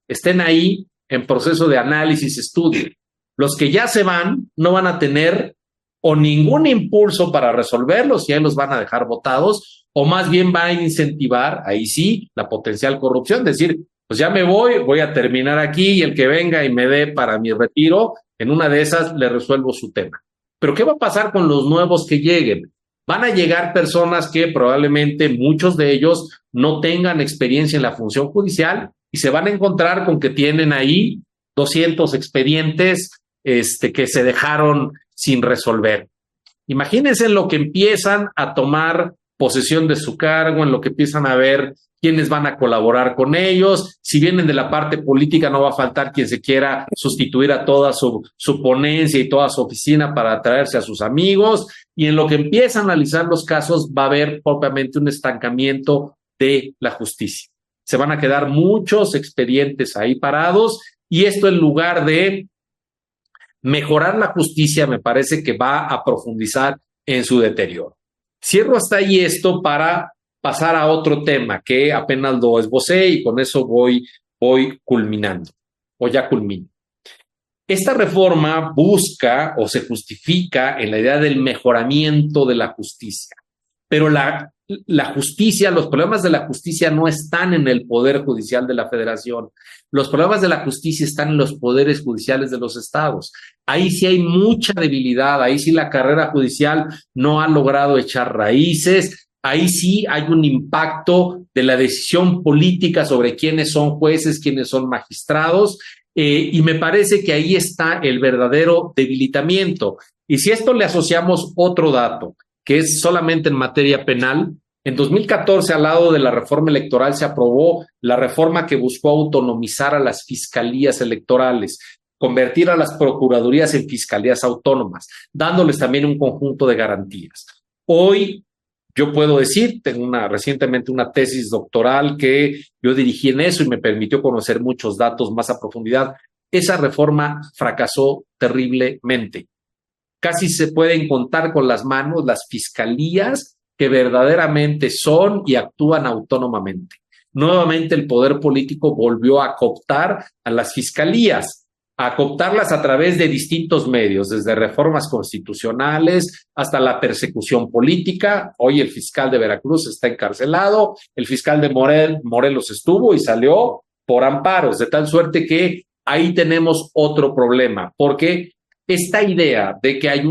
estén ahí en proceso de análisis, estudio? Los que ya se van no van a tener o ningún impulso para resolverlos y ahí los van a dejar botados, o más bien va a incentivar, ahí sí, la potencial corrupción, decir, pues ya me voy a terminar aquí y el que venga y me dé para mi retiro, en una de esas le resuelvo su tema. Pero ¿qué va a pasar con los nuevos que lleguen? Van a llegar personas que probablemente muchos de ellos no tengan experiencia en la función judicial y se van a encontrar con que tienen ahí 200 expedientes que se dejaron sin resolver. Imagínense en lo que empiezan a tomar posesión de su cargo, en lo que empiezan a ver quiénes van a colaborar con ellos. Si vienen de la parte política, no va a faltar quien se quiera sustituir a toda su ponencia y toda su oficina para atraerse a sus amigos. Y en lo que empieza a analizar los casos, va a haber propiamente un estancamiento de la justicia. Se van a quedar muchos expedientes ahí parados y esto en lugar de mejorar la justicia, me parece que va a profundizar en su deterioro. Cierro hasta ahí esto para pasar a otro tema que apenas lo esbocé y con eso voy culminando, o ya culmino. Esta reforma busca o se justifica en la idea del mejoramiento de la justicia, pero la justicia, los problemas de la justicia no están en el Poder Judicial de la Federación. Los problemas de la justicia están en los poderes judiciales de los estados. Ahí sí hay mucha debilidad, ahí sí la carrera judicial no ha logrado echar raíces, ahí sí hay un impacto de la decisión política sobre quiénes son jueces, quiénes son magistrados, y me parece que ahí está el verdadero debilitamiento. Y si a esto le asociamos otro dato, que es solamente en materia penal, en 2014, al lado de la reforma electoral, se aprobó la reforma que buscó autonomizar a las fiscalías electorales, convertir a las procuradurías en fiscalías autónomas, dándoles también un conjunto de garantías. Hoy, yo puedo decir, tengo recientemente una tesis doctoral que yo dirigí en eso y me permitió conocer muchos datos más a profundidad. Esa reforma fracasó terriblemente. Casi se pueden contar con las manos las fiscalías que verdaderamente son y actúan autónomamente. Nuevamente el poder político volvió a cooptar a las fiscalías, a cooptarlas a través de distintos medios, desde reformas constitucionales hasta la persecución política. Hoy el fiscal de Veracruz está encarcelado, el fiscal de Morelos estuvo y salió por amparos, de tal suerte que ahí tenemos otro problema, porque esta idea de que hay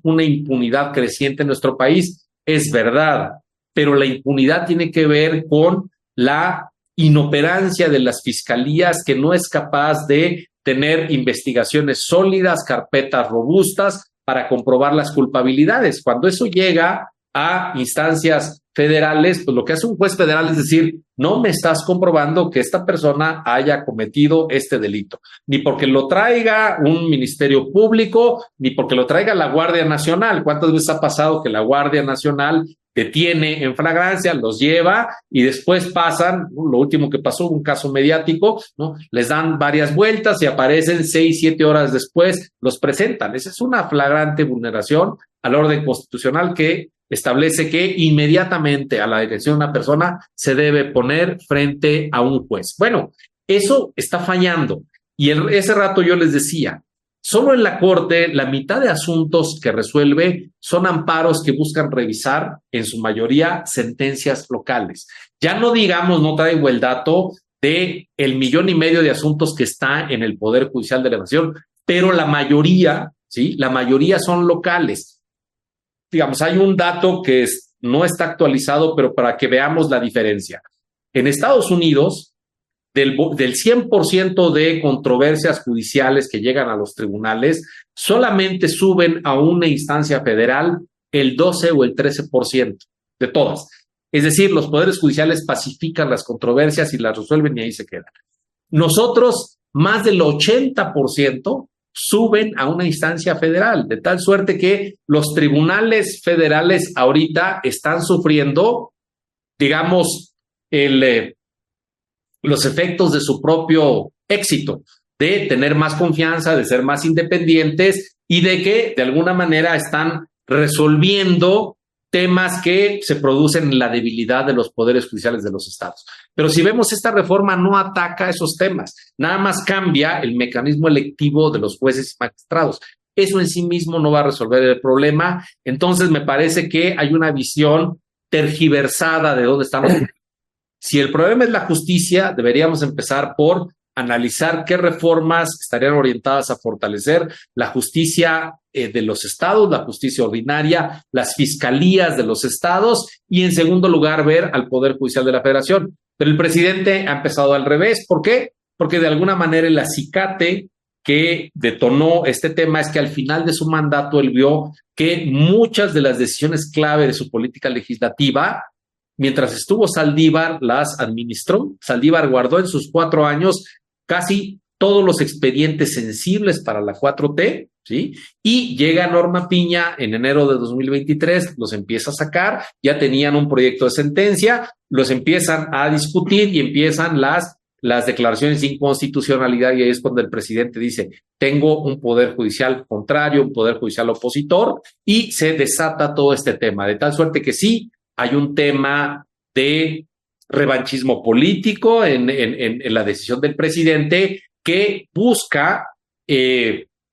una impunidad creciente en nuestro país es verdad, pero la impunidad tiene que ver con la inoperancia de las fiscalías, que no es capaz de tener investigaciones sólidas, carpetas robustas para comprobar las culpabilidades. Cuando eso llega a instancias federales, pues lo que hace un juez federal es decir, no me estás comprobando que esta persona haya cometido este delito, ni porque lo traiga un ministerio público, ni porque lo traiga la Guardia Nacional. ¿Cuántas veces ha pasado que la Guardia Nacional detiene en flagrancia, los lleva y después pasan, lo último que pasó, un caso mediático, ¿no? Les dan varias vueltas y aparecen 6, 7 horas después, los presentan? Esa es una flagrante vulneración al orden constitucional que establece que inmediatamente a la detención de una persona se debe poner frente a un juez. Bueno, eso está fallando. Y ese rato yo les decía, solo en la Corte la mitad de asuntos que resuelve son amparos que buscan revisar, en su mayoría, sentencias locales. Ya no digamos, no traigo el dato de el 1,5 millones de asuntos que está en el Poder Judicial de la Nación, pero la mayoría, ¿sí? La mayoría son locales. Digamos, hay un dato que no está actualizado, pero para que veamos la diferencia. En Estados Unidos, del 100% de controversias judiciales que llegan a los tribunales, solamente suben a una instancia federal el 12 o el 13% de todas. Es decir, los poderes judiciales pacifican las controversias y las resuelven y ahí se quedan. Nosotros, más del 80% suben a una instancia federal, de tal suerte que los tribunales federales ahorita están sufriendo, digamos, los efectos de su propio éxito, de tener más confianza, de ser más independientes y de que de alguna manera están resolviendo temas que se producen en la debilidad de los poderes judiciales de los estados. Pero si vemos, esta reforma no ataca esos temas, nada más cambia el mecanismo electivo de los jueces y magistrados. Eso en sí mismo no va a resolver el problema. Entonces me parece que hay una visión tergiversada de dónde están los problemas. Si el problema es la justicia, deberíamos empezar por analizar qué reformas estarían orientadas a fortalecer la justicia de los estados, la justicia ordinaria, las fiscalías de los estados y, en segundo lugar, ver al Poder Judicial de la Federación. Pero el presidente ha empezado al revés. ¿Por qué? Porque de alguna manera el acicate que detonó este tema es que al final de su mandato él vio que muchas de las decisiones clave de su política legislativa, mientras estuvo Saldívar, las administró. Saldívar guardó en sus 4 años casi todos los expedientes sensibles para la 4T, ¿sí? Y llega Norma Piña en enero de 2023, los empieza a sacar, ya tenían un proyecto de sentencia, los empiezan a discutir y empiezan las declaraciones de inconstitucionalidad, y ahí es cuando el presidente dice, tengo un poder judicial contrario, un poder judicial opositor, y se desata todo este tema, de tal suerte que sí, hay un tema de revanchismo político en la decisión del presidente que busca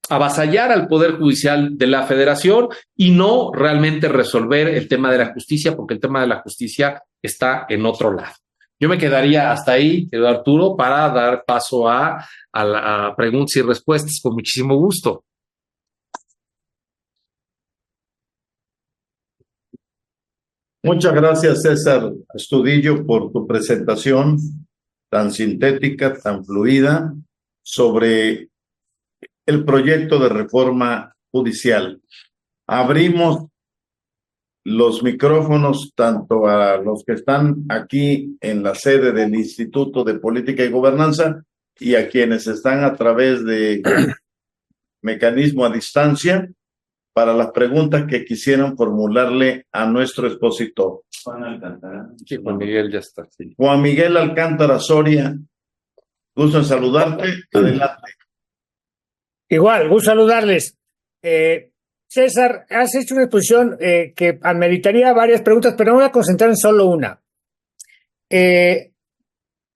avasallar al Poder Judicial de la Federación y no realmente resolver el tema de la justicia, porque el tema de la justicia está en otro lado. Yo me quedaría hasta ahí, querido Arturo, para dar paso a preguntas y respuestas con muchísimo gusto. Muchas gracias, César Astudillo, por tu presentación tan sintética, tan fluida, sobre el proyecto de reforma judicial. Abrimos los micrófonos tanto a los que están aquí en la sede del Instituto de Política y Gobernanza y a quienes están a través de mecanismo a distancia, para las preguntas que quisieran formularle a nuestro expositor. Sí, Juan Miguel ya está. Sí. Juan Miguel Alcántara Soria, gusto en saludarte. Adelante. Igual, gusto saludarles. César, has hecho una exposición que ameritaría varias preguntas, pero me voy a concentrar en solo una.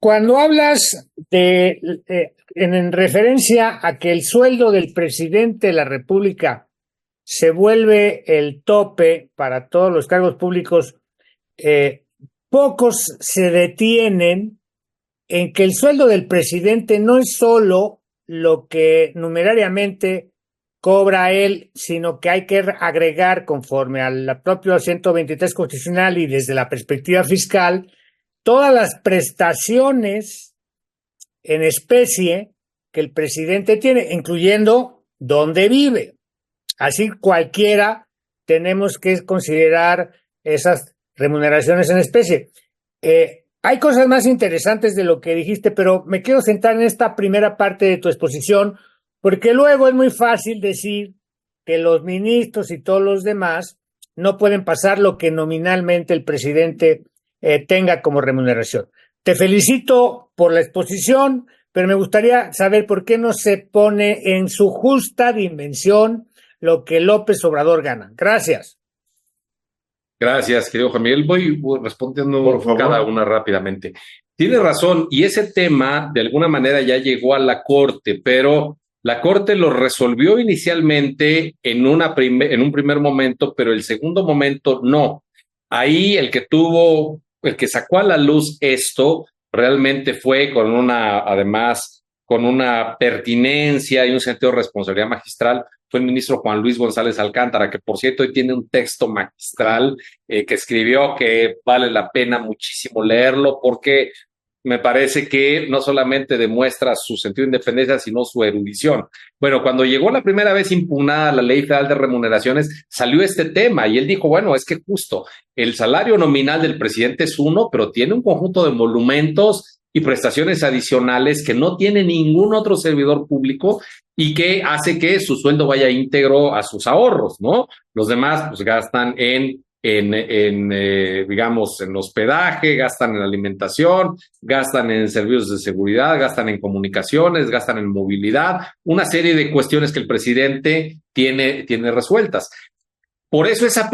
Cuando hablas en referencia a que el sueldo del presidente de la República se vuelve el tope para todos los cargos públicos, pocos se detienen en que el sueldo del presidente no es solo lo que numerariamente cobra él, sino que hay que agregar, conforme al propio 123 constitucional y desde la perspectiva fiscal, todas las prestaciones en especie que el presidente tiene, incluyendo dónde vive. Así cualquiera tenemos que considerar esas remuneraciones en especie. Hay cosas más interesantes de lo que dijiste, pero me quiero centrar en esta primera parte de tu exposición, porque luego es muy fácil decir que los ministros y todos los demás no pueden pasar lo que nominalmente el presidente tenga como remuneración. Te felicito por la exposición, pero me gustaría saber por qué no se pone en su justa dimensión lo que López Obrador gana. Gracias. Gracias, querido Juan Miguel. Voy respondiendo Por favor. cada una rápidamente. Tiene razón, y ese tema de alguna manera ya llegó a la Corte, pero la Corte lo resolvió inicialmente en un primer momento, pero el segundo momento no. Ahí el que sacó a la luz esto realmente fue además, con una pertinencia y un sentido de responsabilidad magistral, fue el ministro Juan Luis González Alcántara, que por cierto hoy tiene un texto magistral que escribió que vale la pena muchísimo leerlo, porque me parece que no solamente demuestra su sentido de independencia, sino su erudición. Bueno, cuando llegó la primera vez impugnada la Ley Federal de Remuneraciones, salió este tema y él dijo, bueno, es que justo el salario nominal del presidente es uno, pero tiene un conjunto de emolumentos y prestaciones adicionales que no tiene ningún otro servidor público y que hace que su sueldo vaya íntegro a sus ahorros, ¿no? Los demás pues gastan digamos, en hospedaje, gastan en alimentación, gastan en servicios de seguridad, gastan en comunicaciones, gastan en movilidad, una serie de cuestiones que el presidente tiene resueltas. Por eso ese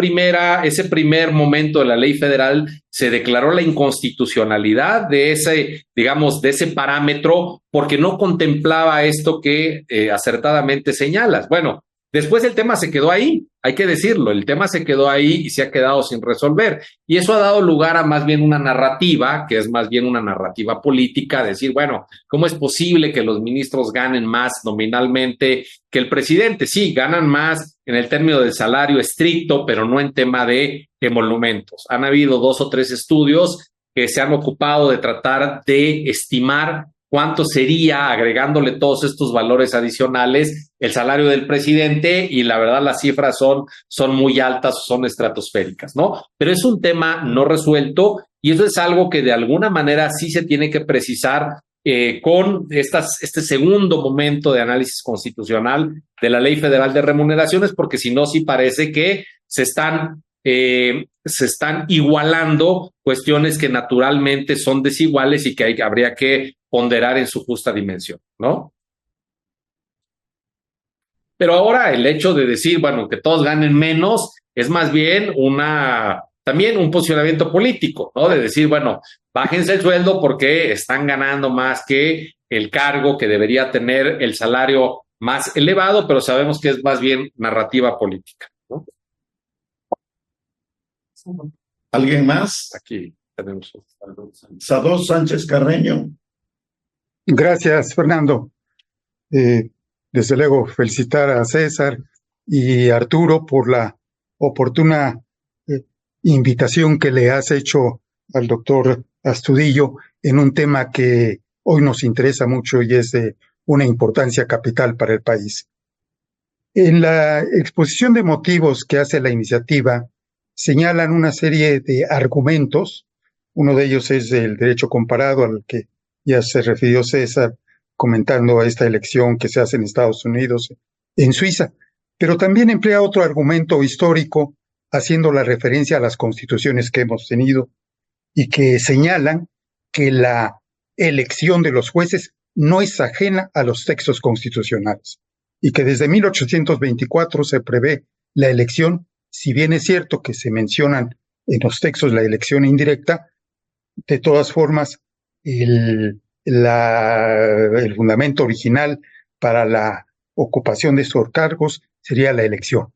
primer momento de la ley federal se declaró la inconstitucionalidad de ese parámetro, porque no contemplaba esto que acertadamente señalas. Bueno, después el tema se quedó ahí, hay que decirlo, el tema se quedó ahí y se ha quedado sin resolver. Y eso ha dado lugar a más bien una narrativa, que es más bien una narrativa política, decir, bueno, ¿cómo es posible que los ministros ganen más nominalmente que el presidente? Sí, ganan más en el término del salario estricto, pero no en tema de emolumentos. Han habido 2 o 3 estudios que se han ocupado de tratar de estimar cuánto sería, agregándole todos estos valores adicionales, el salario del presidente, y la verdad las cifras son muy altas, son estratosféricas, ¿no? Pero es un tema no resuelto y eso es algo que de alguna manera sí se tiene que precisar con este segundo momento de análisis constitucional de la Ley Federal de Remuneraciones, porque si no, sí parece que se están igualando cuestiones que naturalmente son desiguales y que habría que ponderar en su justa dimensión, ¿no? Pero ahora el hecho de decir, bueno, que todos ganen menos, es más bien también un posicionamiento político, ¿no? De decir, bueno, bájense el sueldo porque están ganando más que el cargo que debería tener el salario más elevado, pero sabemos que es más bien narrativa política, ¿no? ¿Alguien más? Aquí tenemos. Sadós Sánchez Carreño. Gracias, Fernando. Desde luego, felicitar a César y Arturo por la oportuna invitación que le has hecho al doctor Astudillo en un tema que hoy nos interesa mucho y es de una importancia capital para el país. En la exposición de motivos que hace la iniciativa, señalan una serie de argumentos. Uno de ellos es el derecho comparado al que ya se refirió César, comentando esta elección que se hace en Estados Unidos, en Suiza, pero también emplea otro argumento histórico, haciendo la referencia a las constituciones que hemos tenido y que señalan que la elección de los jueces no es ajena a los textos constitucionales y que desde 1824 se prevé la elección. Si bien es cierto que se mencionan en los textos la elección indirecta, de todas formas, el fundamento original para la ocupación de estos cargos sería la elección.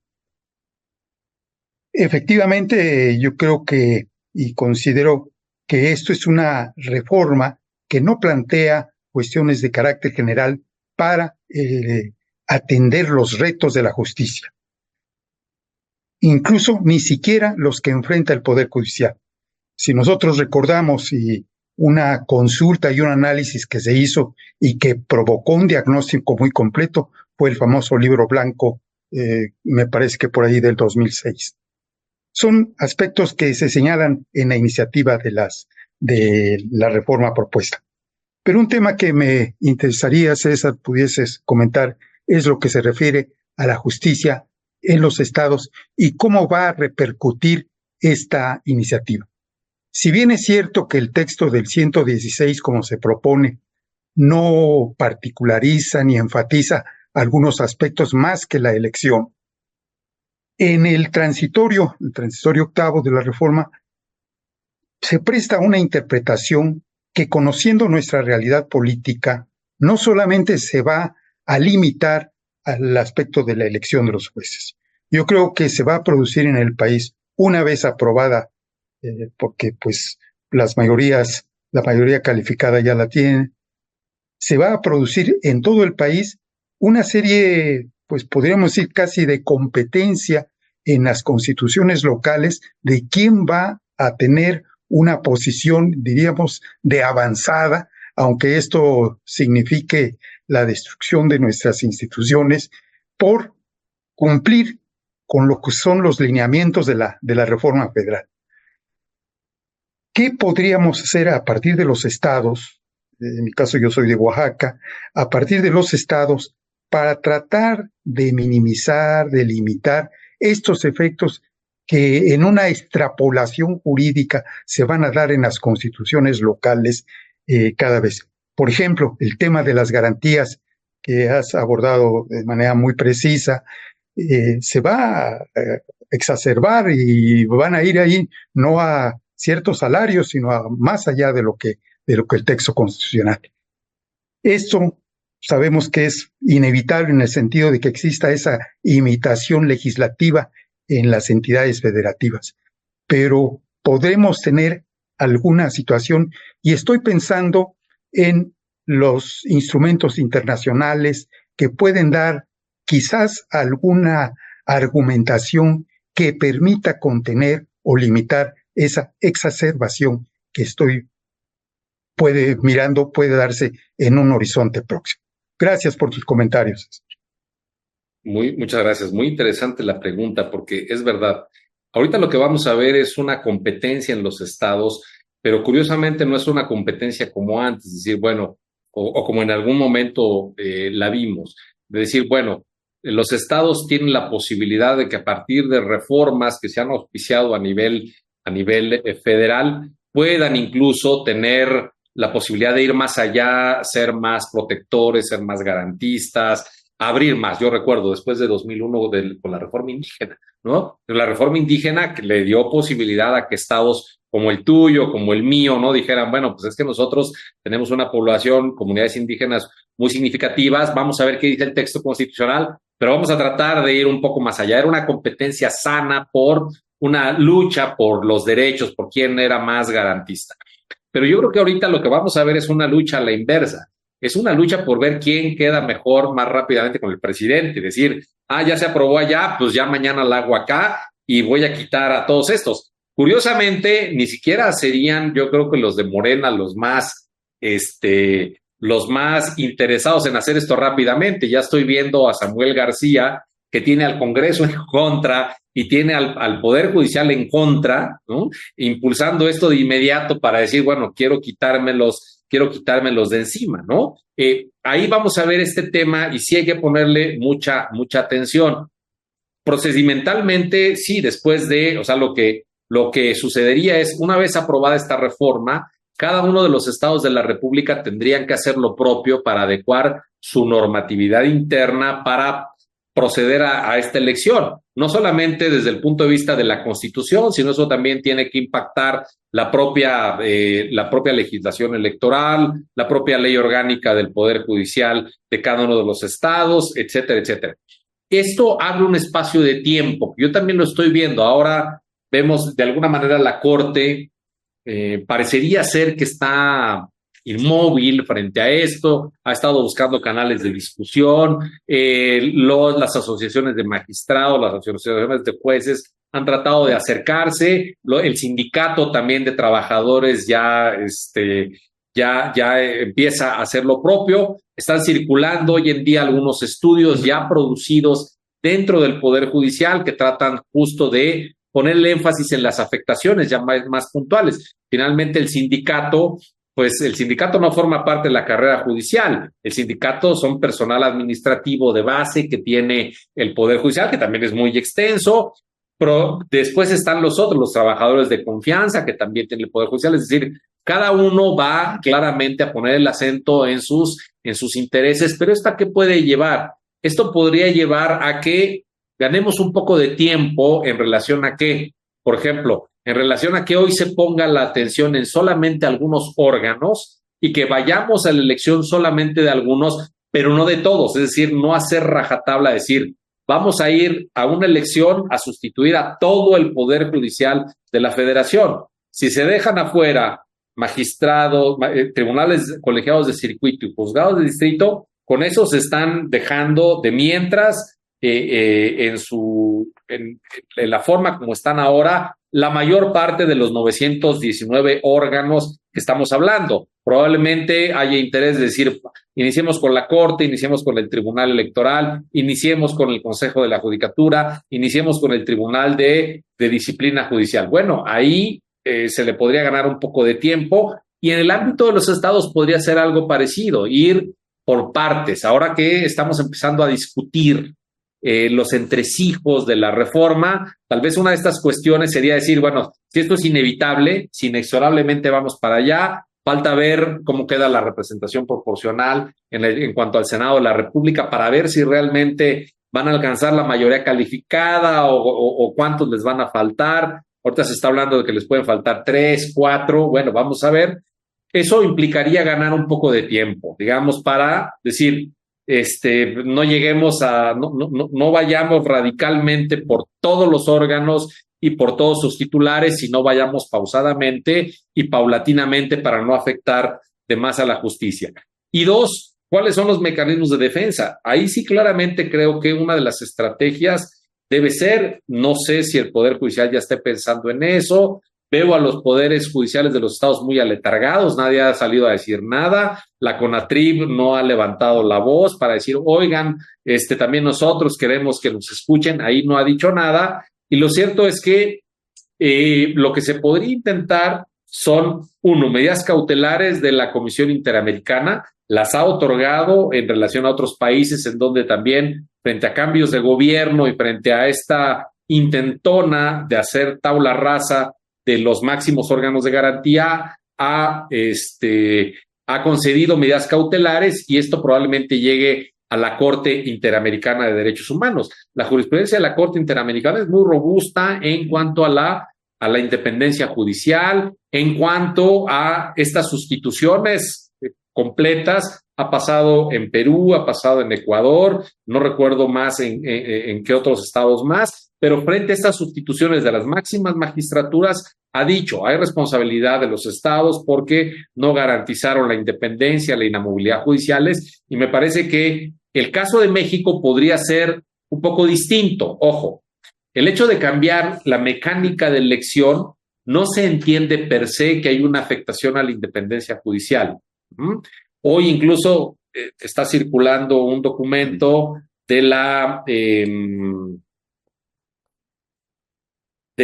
Efectivamente, yo creo que y considero que esto es una reforma que no plantea cuestiones de carácter general para atender los retos de la justicia. Incluso ni siquiera los que enfrenta el Poder Judicial, Si nosotros recordamos y una consulta y un análisis que se hizo y que provocó un diagnóstico muy completo fue el famoso libro blanco, me parece que por ahí del 2006. Son aspectos que se señalan en la iniciativa de la reforma propuesta. Pero un tema que me interesaría, César, pudieses comentar, es lo que se refiere a la justicia en los estados y cómo va a repercutir esta iniciativa. Si bien es cierto que el texto del 116, como se propone, no particulariza ni enfatiza algunos aspectos más que la elección, en el transitorio octavo de la reforma, se presta una interpretación que, conociendo nuestra realidad política, no solamente se va a limitar al aspecto de la elección de los jueces. Yo creo que se va a producir en el país, una vez aprobada, porque pues la mayoría calificada ya la tienen, se va a producir en todo el país una serie, pues podríamos decir casi de competencia en las constituciones locales de quién va a tener una posición, diríamos, de avanzada, aunque esto signifique la destrucción de nuestras instituciones, por cumplir con lo que son los lineamientos de la reforma federal. ¿Qué podríamos hacer a partir de los estados? En mi caso yo soy de Oaxaca, a partir de los estados, para tratar de minimizar, de limitar estos efectos que en una extrapolación jurídica se van a dar en las constituciones locales cada vez. Por ejemplo, el tema de las garantías que has abordado de manera muy precisa, se va a exacerbar y van a ir ahí no a ciertos salarios, sino a más allá de lo que el texto constitucional. Esto sabemos que es inevitable en el sentido de que exista esa imitación legislativa en las entidades federativas, pero podremos tener alguna situación, y estoy pensando en los instrumentos internacionales que pueden dar quizás alguna argumentación que permita contener o limitar esa exacerbación que puede darse en un horizonte próximo. Gracias por tus comentarios. Muchas gracias. Muy interesante la pregunta, porque es verdad. Ahorita lo que vamos a ver es una competencia en los estados, pero curiosamente no es una competencia como antes, es decir, bueno, o como en algún momento la vimos, de decir, bueno, los estados tienen la posibilidad de que a partir de reformas que se han auspiciado a nivel federal puedan incluso tener la posibilidad de ir más allá, ser más protectores, ser más garantistas, abrir más. Yo recuerdo después de 2001 con la reforma indígena, ¿no? La reforma indígena que le dio posibilidad a que estados como el tuyo, como el mío, ¿no? Dijeran, bueno, pues es que nosotros tenemos una población, comunidades indígenas muy significativas, vamos a ver qué dice el texto constitucional, pero vamos a tratar de ir un poco más allá. Era una competencia sana por una lucha por los derechos, por quién era más garantista. Pero yo creo que ahorita lo que vamos a ver es una lucha a la inversa. Es una lucha por ver quién queda mejor más rápidamente con el presidente. Decir, ya se aprobó allá, pues ya mañana la hago acá y voy a quitar a todos estos. Curiosamente, ni siquiera serían, yo creo que los de Morena los más interesados en hacer esto rápidamente. Ya estoy viendo a Samuel García, que tiene al Congreso en contra y tiene al Poder Judicial en contra, ¿no? Impulsando esto de inmediato para decir, bueno, quiero quitármelos de encima, ¿no? Ahí vamos a ver este tema y sí hay que ponerle mucha atención. Procedimentalmente, sí, después de, o sea, lo que sucedería es, una vez aprobada esta reforma, cada uno de los estados de la República tendrían que hacer lo propio para adecuar su normatividad interna para proceder a esta elección, no solamente desde el punto de vista de la Constitución, sino eso también tiene que impactar la propia legislación electoral, la propia ley orgánica del Poder Judicial de cada uno de los estados, etcétera, etcétera. Esto abre un espacio de tiempo. Yo también lo estoy viendo. Ahora vemos de alguna manera la Corte, parecería ser que está inmóvil frente a esto, ha estado buscando canales de discusión, las asociaciones de magistrados, las asociaciones de jueces han tratado de acercarse, el sindicato también de trabajadores ya empieza a hacer lo propio. Están circulando hoy en día algunos estudios ya producidos dentro del Poder Judicial que tratan justo de ponerle énfasis en las afectaciones ya más puntuales. Finalmente el sindicato no forma parte de la carrera judicial. El sindicato son personal administrativo de base que tiene el Poder Judicial, que también es muy extenso, pero después están los otros, los trabajadores de confianza, que también tienen el Poder Judicial. Es decir, cada uno va claramente a poner el acento en sus intereses, pero ¿esto a qué puede llevar? Esto podría llevar a que ganemos un poco de tiempo en relación a que, por ejemplo, en relación a que hoy se ponga la atención en solamente algunos órganos y que vayamos a la elección solamente de algunos, pero no de todos. Es decir, no hacer rajatabla, decir, vamos a ir a una elección a sustituir a todo el Poder Judicial de la Federación. Si se dejan afuera magistrados, tribunales colegiados de circuito y juzgados de distrito, con eso se están dejando de mientras en la forma como están ahora la mayor parte de los 919 órganos que estamos hablando. Probablemente haya interés de decir, iniciemos con la Corte, iniciemos con el Tribunal Electoral, iniciemos con el Consejo de la Judicatura, iniciemos con el Tribunal de Disciplina Judicial. Bueno, ahí se le podría ganar un poco de tiempo, y en el ámbito de los estados podría ser algo parecido, ir por partes. Ahora que estamos empezando a discutir los entresijos de la reforma, tal vez una de estas cuestiones sería decir, bueno, si esto es inevitable, si inexorablemente vamos para allá, falta ver cómo queda la representación proporcional en cuanto al Senado de la República para ver si realmente van a alcanzar la mayoría calificada o cuántos les van a faltar. Ahorita se está hablando de que les pueden faltar 3, 4, bueno, vamos a ver. Eso implicaría ganar un poco de tiempo, digamos, para decir, no lleguemos no vayamos radicalmente por todos los órganos y por todos sus titulares, sino vayamos pausadamente y paulatinamente para no afectar de más a la justicia. Y 2, ¿cuáles son los mecanismos de defensa? Ahí sí claramente creo que una de las estrategias debe ser, no sé si el Poder Judicial ya esté pensando en eso. Veo a los poderes judiciales de los estados muy aletargados, nadie ha salido a decir nada, la CONATRIB no ha levantado la voz para decir, oigan, también nosotros queremos que nos escuchen, ahí no ha dicho nada, y lo cierto es que lo que se podría intentar son, medidas cautelares de la Comisión Interamericana, las ha otorgado en relación a otros países en donde también, frente a cambios de gobierno y frente a esta intentona de hacer tabla rasa de los máximos órganos de garantía, ha concedido medidas cautelares, y esto probablemente llegue a la Corte Interamericana de Derechos Humanos. La jurisprudencia de la Corte Interamericana es muy robusta en cuanto a la independencia judicial, en cuanto a estas sustituciones completas. Ha pasado en Perú, ha pasado en Ecuador, no recuerdo más en qué otros estados más, pero frente a estas sustituciones de las máximas magistraturas, ha dicho, hay responsabilidad de los estados porque no garantizaron la independencia, la inamovilidad judiciales, y me parece que el caso de México podría ser un poco distinto. Ojo, el hecho de cambiar la mecánica de elección no se entiende per se que hay una afectación a la independencia judicial. Hoy incluso está circulando un documento de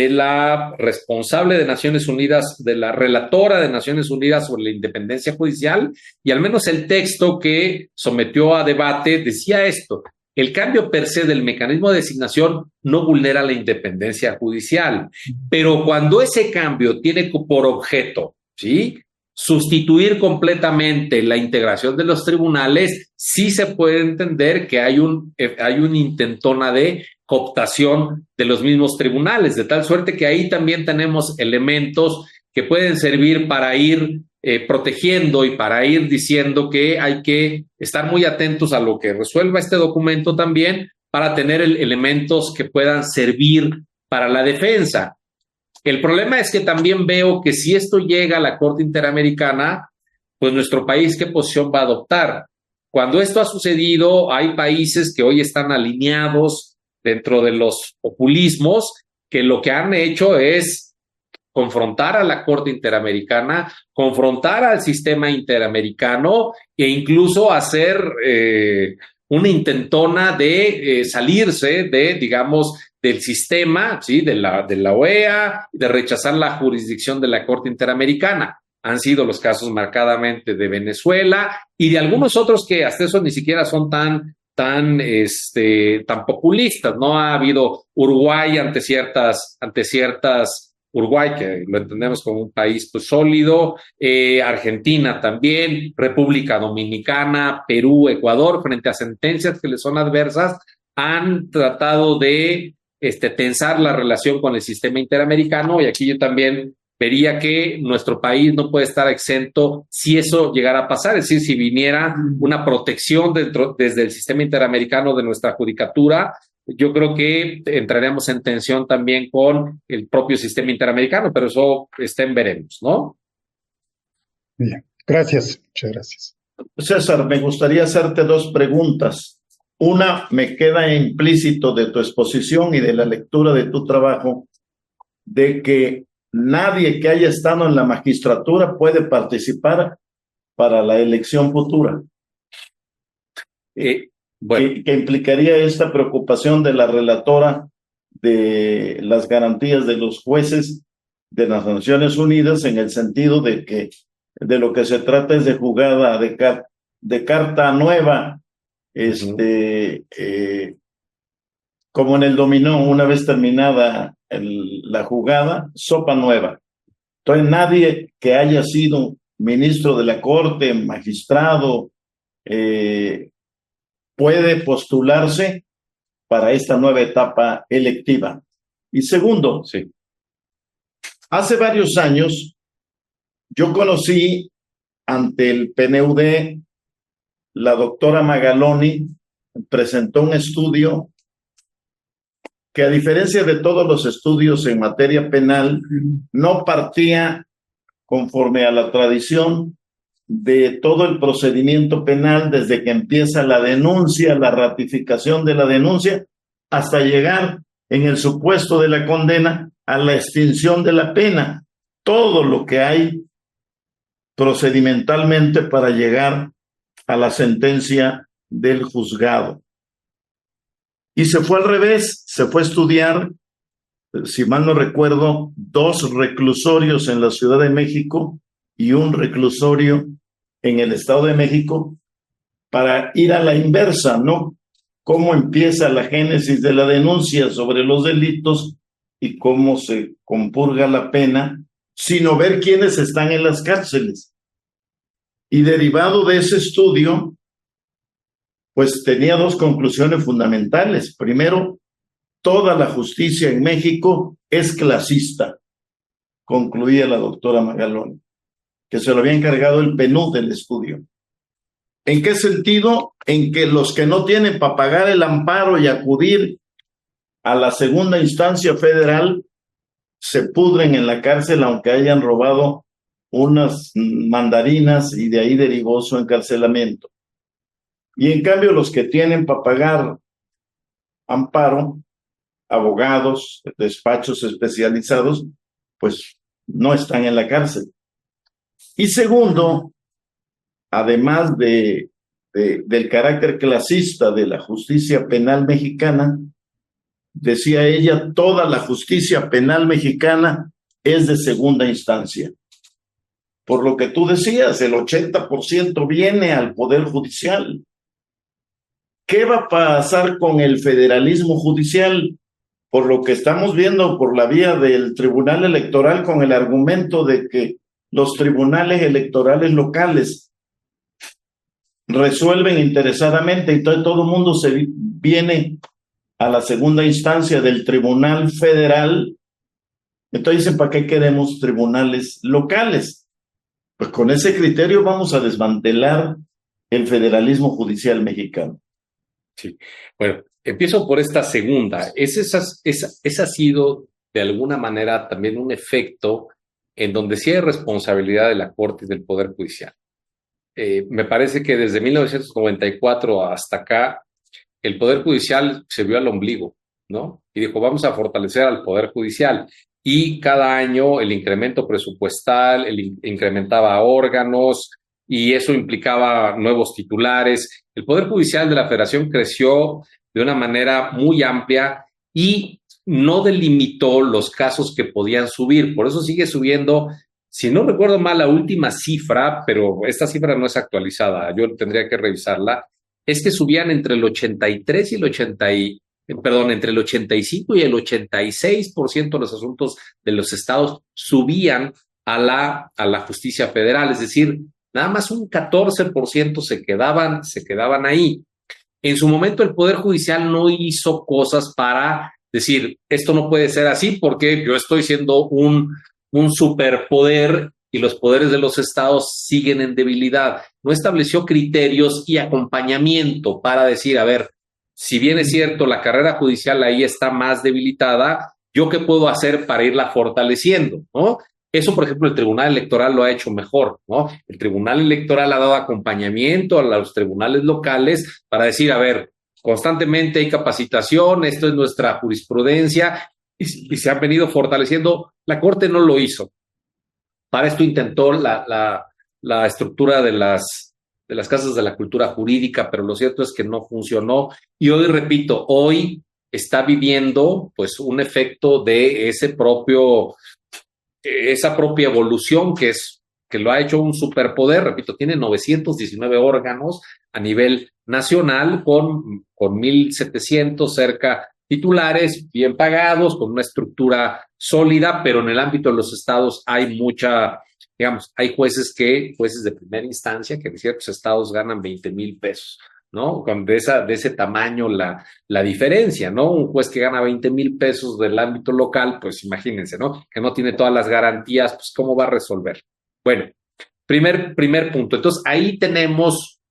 la responsable de Naciones Unidas, de la relatora de Naciones Unidas sobre la independencia judicial, y al menos el texto que sometió a debate decía esto: el cambio per se del mecanismo de designación no vulnera la independencia judicial, pero cuando ese cambio tiene por objeto, ¿sí?, sustituir completamente la integración de los tribunales, sí se puede entender que hay un intentona de cooptación de los mismos tribunales, de tal suerte que ahí también tenemos elementos que pueden servir para ir protegiendo y para ir diciendo que hay que estar muy atentos a lo que resuelva este documento también, para tener elementos que puedan servir para la defensa. El problema es que también veo que si esto llega a la Corte Interamericana, pues nuestro país, ¿qué posición va a adoptar? Cuando esto ha sucedido, hay países que hoy están alineados dentro de los populismos que lo que han hecho es confrontar a la Corte Interamericana, confrontar al sistema interamericano e incluso hacer una intentona de salirse de, digamos, del sistema, ¿sí? de la OEA, de rechazar la jurisdicción de la Corte Interamericana. Han sido los casos marcadamente de Venezuela y de algunos otros que hasta eso ni siquiera son tan populistas. No ha habido Uruguay ante ciertas Uruguay, que lo entendemos como un país pues sólido, Argentina también, República Dominicana, Perú, Ecuador, frente a sentencias que les son adversas, han tratado de tensar la relación con el sistema interamericano, y aquí yo también vería que nuestro país no puede estar exento si eso llegara a pasar, es decir, si viniera una protección desde el sistema interamericano de nuestra judicatura, yo creo que entraremos en tensión también con el propio sistema interamericano, pero eso está en veremos, ¿no? Bien, gracias, muchas gracias. César, me gustaría hacerte dos preguntas. Una, me queda implícito de tu exposición y de la lectura de tu trabajo, de que nadie que haya estado en la magistratura puede participar para la elección futura. Bueno. Que implicaría esta preocupación de la relatora de las garantías de los jueces de las Naciones Unidas, en el sentido de que de lo que se trata es de jugada de carta nueva, como en el dominó, una vez terminada la jugada, sopa nueva. Entonces nadie que haya sido ministro de la Corte, magistrado, puede postularse para esta nueva etapa electiva. Y segundo, sí, hace varios años yo conocí ante el PNUD, la doctora Magaloni presentó un estudio que, a diferencia de todos los estudios en materia penal, no partía conforme a la tradición de todo el procedimiento penal, desde que empieza la denuncia, la ratificación de la denuncia, hasta llegar en el supuesto de la condena a la extinción de la pena. Todo lo que hay procedimentalmente para llegar a la sentencia del juzgado. Y se fue al revés, se fue a estudiar, si mal no recuerdo, 2 reclusorios en la Ciudad de México y un reclusorio en el Estado de México, para ir a la inversa, ¿no? Cómo empieza la génesis de la denuncia sobre los delitos y cómo se compurga la pena, sino ver quiénes están en las cárceles. Y derivado de ese estudio, pues tenía 2 conclusiones fundamentales. Primero, toda la justicia en México es clasista, concluía la doctora Magaloni, que se lo había encargado el PNUD del estudio. ¿En qué sentido? En que los que no tienen para pagar el amparo y acudir a la segunda instancia federal se pudren en la cárcel, aunque hayan robado unas mandarinas, y de ahí derivó su encarcelamiento. Y en cambio los que tienen para pagar amparo, abogados, despachos especializados, pues no están en la cárcel. Y segundo, además del carácter clasista de la justicia penal mexicana, decía ella, toda la justicia penal mexicana es de segunda instancia. Por lo que tú decías, el 80% viene al Poder Judicial. ¿Qué va a pasar con el federalismo judicial? Por lo que estamos viendo por la vía del Tribunal Electoral, con el argumento de que los tribunales electorales locales resuelven interesadamente, entonces todo el mundo se viene a la segunda instancia del Tribunal Federal. Entonces dicen, ¿para qué queremos tribunales locales? Pues con ese criterio vamos a desmantelar el federalismo judicial mexicano. Sí, bueno, empiezo por esta segunda. Ese ha sido de alguna manera también un efecto en donde sí hay responsabilidad de la Corte y del Poder Judicial. Me parece que desde 1994 hasta acá, el Poder Judicial se vio al ombligo. ¿no? Y dijo, vamos a fortalecer al Poder Judicial. Y cada año el incremento presupuestal, incrementaba órganos, y eso implicaba nuevos titulares. El Poder Judicial de la Federación creció de una manera muy amplia y no delimitó los casos que podían subir. Por eso sigue subiendo. Si no recuerdo mal la última cifra, pero esta cifra no es actualizada, yo tendría que revisarla, es que subían entre el 83 y el 80 perdón, entre el 85 y el 86% de los asuntos de los estados subían a la justicia federal, es decir, nada más un 14% se quedaban ahí. En su momento el Poder Judicial no hizo cosas para decir, esto no puede ser así porque yo estoy siendo un superpoder y los poderes de los estados siguen en debilidad. No estableció criterios y acompañamiento para decir, a ver, si bien es cierto, la carrera judicial ahí está más debilitada, ¿yo qué puedo hacer para irla fortaleciendo? ¿No? Eso, por ejemplo, el Tribunal Electoral lo ha hecho mejor, ¿no? El Tribunal Electoral ha dado acompañamiento a los tribunales locales para decir, a ver, constantemente hay capacitación, esto es nuestra jurisprudencia, y se han venido fortaleciendo. La Corte no lo hizo. Para esto intentó la estructura de las casas de la cultura jurídica, pero lo cierto es que no funcionó. Y hoy, repito, hoy está viviendo pues un efecto de esa propia evolución que lo ha hecho un superpoder. Repito, tiene 919 órganos a nivel nacional con 1,700 cerca titulares, bien pagados, con una estructura sólida, pero en el ámbito de los estados hay hay jueces de primera instancia, que en ciertos estados ganan 20,000 pesos, ¿no? De ese tamaño la diferencia, ¿no? Un juez que gana 20,000 pesos del ámbito local, pues imagínense, ¿no? Que no tiene todas las garantías, pues ¿cómo va a resolver? Bueno, primer punto. Entonces, ahí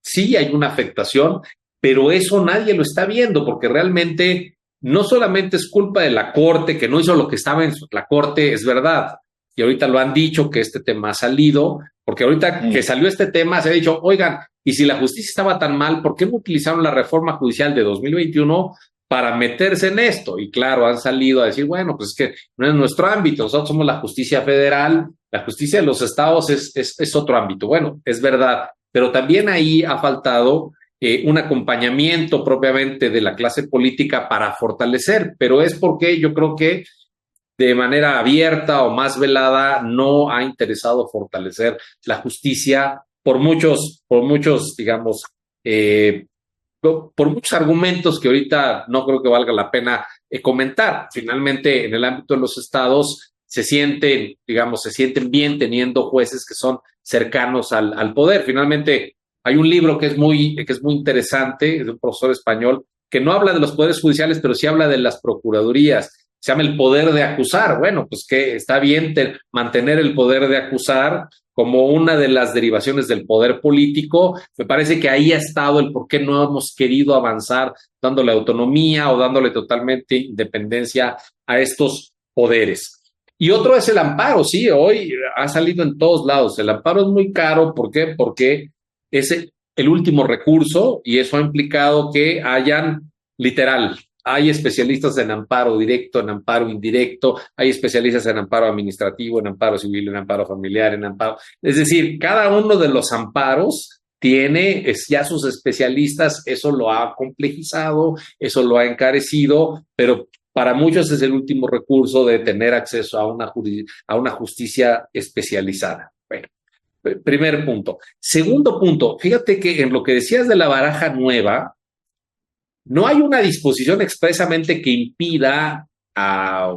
sí hay una afectación, pero eso nadie lo está viendo, porque realmente no solamente es culpa de la Corte, que no hizo lo que estaba en la Corte, es verdad. Y ahorita lo han dicho que este tema ha salido, porque ahorita que salió este tema se ha dicho, oigan, y si la justicia estaba tan mal, ¿por qué no utilizaron la reforma judicial de 2021 para meterse en esto? Y claro, han salido a decir, bueno, pues es que no es nuestro ámbito, nosotros somos la justicia federal, la justicia de los estados es otro ámbito. Bueno, es verdad, pero también ahí ha faltado un acompañamiento propiamente de la clase política para fortalecer, pero es porque yo creo que de manera abierta o más velada no ha interesado fortalecer la justicia por muchos, digamos, por muchos argumentos que ahorita no creo que valga la pena comentar. Finalmente, en el ámbito de los estados se sienten bien teniendo jueces que son cercanos al poder. Finalmente, hay un libro que es muy interesante, de un profesor español, que no habla de los poderes judiciales, pero sí habla de las procuradurías. Se llama el poder de acusar. Bueno, pues que está bien mantener el poder de acusar como una de las derivaciones del poder político. Me parece que ahí ha estado el por qué no hemos querido avanzar dándole autonomía o dándole totalmente independencia a estos poderes. Y otro es el amparo, sí, hoy ha salido en todos lados. El amparo es muy caro, ¿por qué? Porque es el último recurso y eso ha implicado que hay especialistas en amparo directo, en amparo indirecto, hay especialistas en amparo administrativo, en amparo civil, en amparo familiar, en amparo. Es decir, cada uno de los amparos tiene ya sus especialistas, eso lo ha complejizado, eso lo ha encarecido, pero para muchos es el último recurso de tener acceso a una justicia especializada. Bueno, primer punto. Segundo punto, fíjate que en lo que decías de la baraja nueva, no hay una disposición expresamente que impida a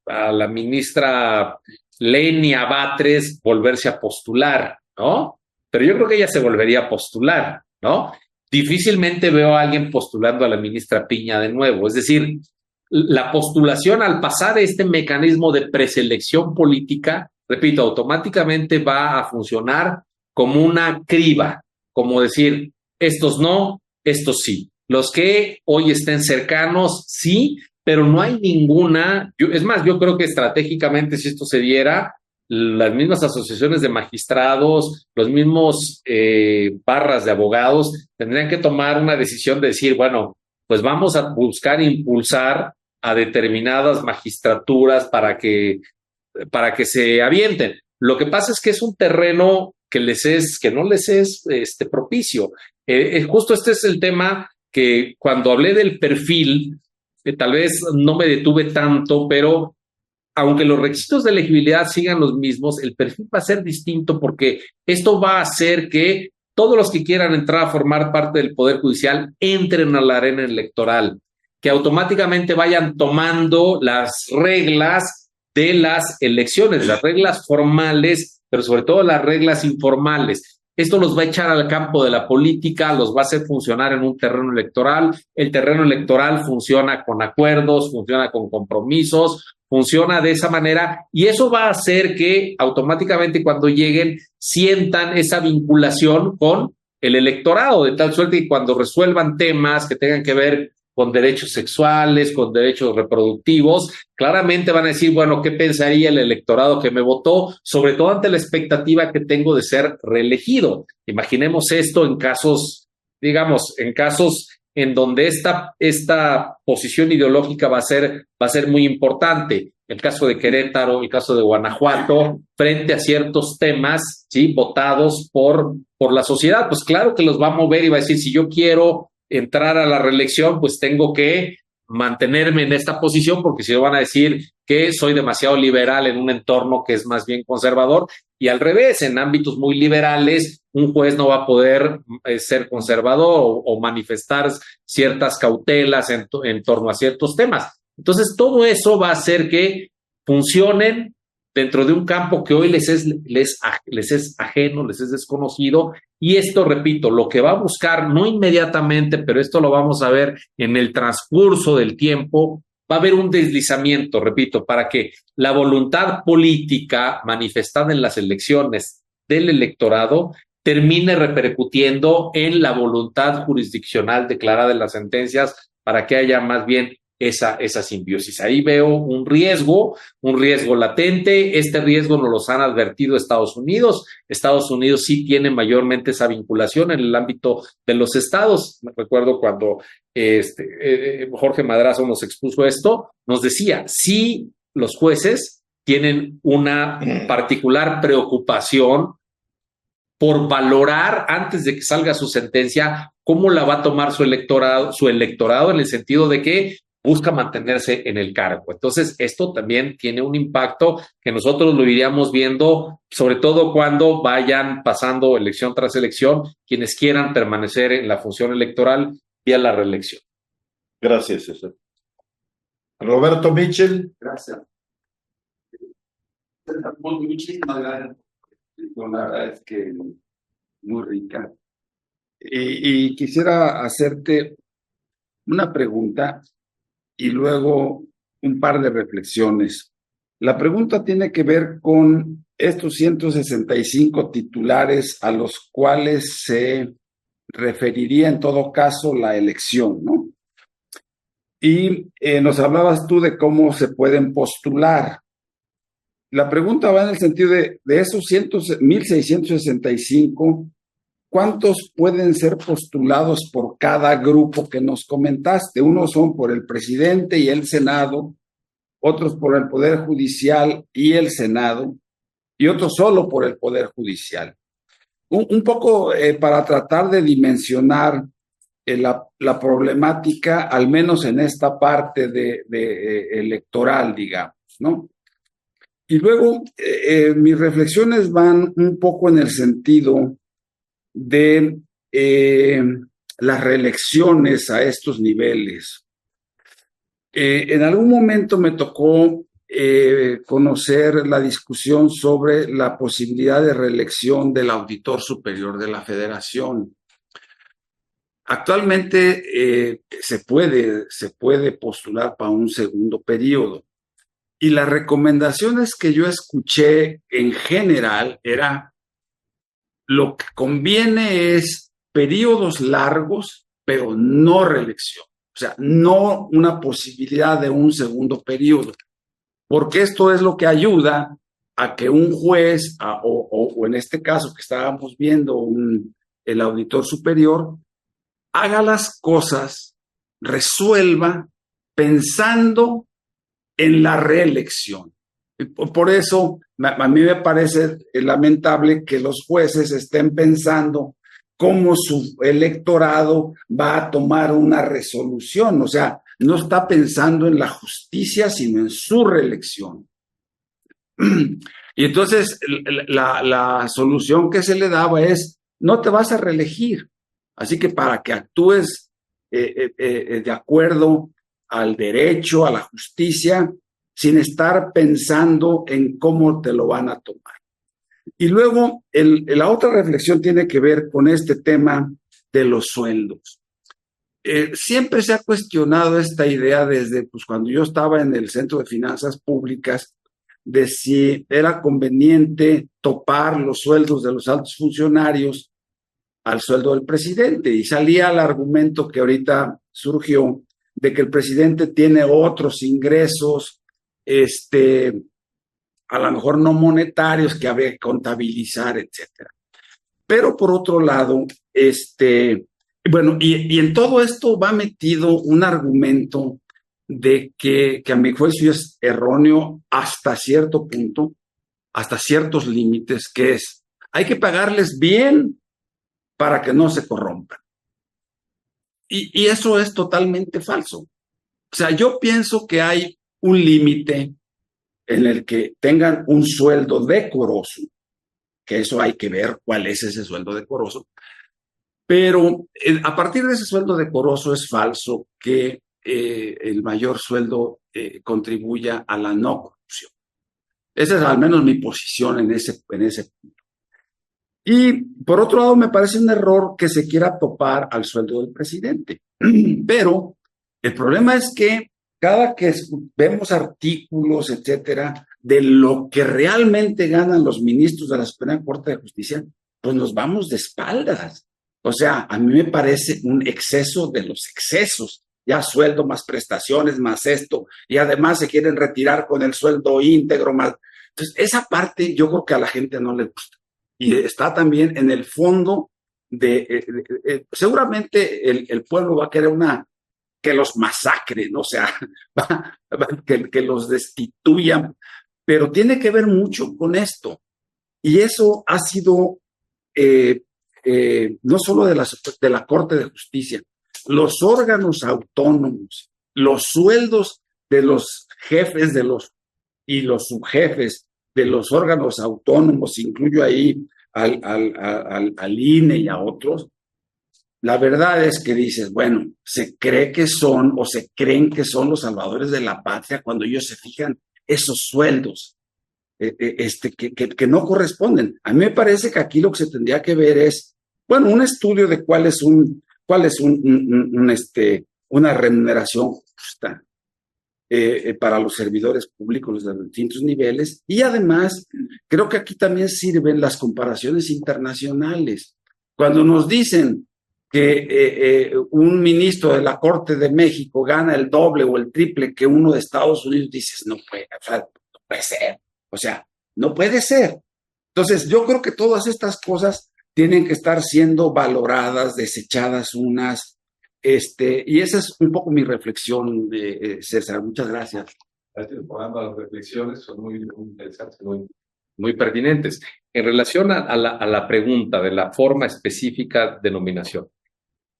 la ministra Lenia Batres volverse a postular, ¿no? Pero yo creo que ella se volvería a postular, ¿no? Difícilmente veo a alguien postulando a la ministra Piña de nuevo. Es decir, la postulación al pasar este mecanismo de preselección política, repito, automáticamente va a funcionar como una criba, como decir, estos no, estos sí. Los que hoy estén cercanos, sí, pero no hay ninguna. Es más, yo creo que estratégicamente, si esto se diera, las mismas asociaciones de magistrados, los mismos barras de abogados, tendrían que tomar una decisión de decir, bueno, pues vamos a buscar impulsar a determinadas magistraturas para que se avienten. Lo que pasa es que es un terreno que no les es propicio. Justo este es el tema que cuando hablé del perfil, tal vez no me detuve tanto, pero aunque los requisitos de elegibilidad sigan los mismos, el perfil va a ser distinto porque esto va a hacer que todos los que quieran entrar a formar parte del Poder Judicial entren a la arena electoral, que automáticamente vayan tomando las reglas de las elecciones, las reglas formales, pero sobre todo las reglas informales. Esto los va a echar al campo de la política, los va a hacer funcionar en un terreno electoral. El terreno electoral funciona con acuerdos, funciona con compromisos, funciona de esa manera y eso va a hacer que automáticamente cuando lleguen sientan esa vinculación con el electorado, de tal suerte que cuando resuelvan temas que tengan que ver con derechos sexuales, con derechos reproductivos, claramente van a decir, bueno, ¿qué pensaría el electorado que me votó? Sobre todo ante la expectativa que tengo de ser reelegido. Imaginemos esto en casos, digamos, en casos en donde esta posición ideológica va a ser muy importante. El caso de Querétaro, el caso de Guanajuato, frente a ciertos temas, ¿sí?, votados por la sociedad, pues claro que los va a mover y va a decir, si yo quiero entrar a la reelección, pues tengo que mantenerme en esta posición, porque si no van a decir que soy demasiado liberal en un entorno que es más bien conservador, y al revés, en ámbitos muy liberales, un juez no va a poder ser conservador o manifestar ciertas cautelas en torno a ciertos temas. Entonces, todo eso va a hacer que funcionen dentro de un campo que hoy les es ajeno, les es desconocido, y esto, repito, lo que va a buscar, no inmediatamente, pero esto lo vamos a ver en el transcurso del tiempo, va a haber un deslizamiento, repito, para que la voluntad política manifestada en las elecciones del electorado termine repercutiendo en la voluntad jurisdiccional declarada en las sentencias para que haya más bien esa simbiosis. Ahí veo un riesgo latente. Este riesgo nos los han advertido Estados Unidos. Estados Unidos sí tiene mayormente esa vinculación en el ámbito de los estados. Me recuerdo cuando Jorge Madrazo nos expuso esto, nos decía, sí, los jueces tienen una particular preocupación por valorar antes de que salga su sentencia cómo la va a tomar su electorado en el sentido de que busca mantenerse en el cargo. Entonces, esto también tiene un impacto que nosotros lo iríamos viendo, sobre todo cuando vayan pasando elección tras elección, quienes quieran permanecer en la función electoral vía la reelección. Gracias, César. Roberto Mitchell. Gracias. Muchísimas gracias. La verdad es que muy rica. Y quisiera hacerte una pregunta y luego un par de reflexiones. La pregunta tiene que ver con estos 165 titulares a los cuales se referiría en todo caso la elección, ¿no? Y nos hablabas tú de cómo se pueden postular. La pregunta va en el sentido de esos 1,665, ¿cuántos pueden ser postulados por cada grupo que nos comentaste? Unos son por el presidente y el Senado, otros por el Poder Judicial y el Senado, y otros solo por el Poder Judicial. Un poco para tratar de dimensionar la problemática, al menos en esta parte de electoral, digamos, ¿no? Y luego mis reflexiones van un poco en el sentido de las reelecciones a estos niveles. En algún momento me tocó conocer la discusión sobre la posibilidad de reelección del Auditor Superior de la Federación. Actualmente se puede postular para un segundo periodo. Y las recomendaciones que yo escuché en general era: lo que conviene es periodos largos, pero no reelección. O sea, no una posibilidad de un segundo periodo, porque esto es lo que ayuda a que un juez, o en este caso que estábamos viendo, el auditor superior, haga las cosas resuelva pensando en la reelección. Y por eso a mí me parece lamentable que los jueces estén pensando cómo su electorado va a tomar una resolución. O sea, no está pensando en la justicia, sino en su reelección. Y entonces la solución que se le daba es, no te vas a reelegir. Así que para que actúes de acuerdo al derecho, a la justicia, sin estar pensando en cómo te lo van a tomar. Y luego la otra reflexión tiene que ver con este tema de los sueldos. Siempre se ha cuestionado esta idea desde pues, cuando yo estaba en el Centro de Finanzas Públicas, de si era conveniente topar los sueldos de los altos funcionarios al sueldo del presidente. Y salía el argumento que ahorita surgió de que el presidente tiene otros ingresos, a lo mejor no monetarios que habría que contabilizar, etcétera. Pero por otro lado, bueno, y en todo esto va metido un argumento de que a mi juicio es erróneo hasta cierto punto, hasta ciertos límites, que es, hay que pagarles bien para que no se corrompan. Y eso es totalmente falso. O sea, yo pienso que hay un límite en el que tengan un sueldo decoroso, que eso hay que ver cuál es ese sueldo decoroso, pero a partir de ese sueldo decoroso es falso que el mayor sueldo contribuya a la no corrupción. Esa es al menos mi posición en ese punto. Y por otro lado, me parece un error que se quiera topar al sueldo del presidente. Pero el problema es que cada que vemos artículos, etcétera, de lo que realmente ganan los ministros de la Suprema Corte de Justicia, pues nos vamos de espaldas. O sea, a mí me parece un exceso de los excesos. Ya sueldo más prestaciones, más esto, y además se quieren retirar con el sueldo íntegro más. Entonces, esa parte yo creo que a la gente no le gusta. Y está también en el fondo seguramente el pueblo va a querer que los masacren, o sea, que los destituyan, pero tiene que ver mucho con esto. Y eso ha sido no solo de la Corte de Justicia, los órganos autónomos, los sueldos de los jefes y los subjefes de los órganos autónomos, incluyo ahí al INE y a otros. La verdad es que dices, bueno, se cree que son o se creen que son los salvadores de la patria cuando ellos se fijan esos sueldos que no corresponden. A mí me parece que aquí lo que se tendría que ver es, bueno, un estudio de cuál es una remuneración justa para los servidores públicos de los distintos niveles, y además creo que aquí también sirven las comparaciones internacionales. Cuando nos dicen que un ministro de la Corte de México gana el doble o el triple que uno de Estados Unidos, dices, no puede ser, o sea, no puede ser. Entonces, yo creo que todas estas cosas tienen que estar siendo valoradas, desechadas unas, y esa es un poco mi reflexión, César. Muchas gracias. Gracias por ambas reflexiones, son muy interesantes, muy pertinentes. En relación a la pregunta de la forma específica de nominación,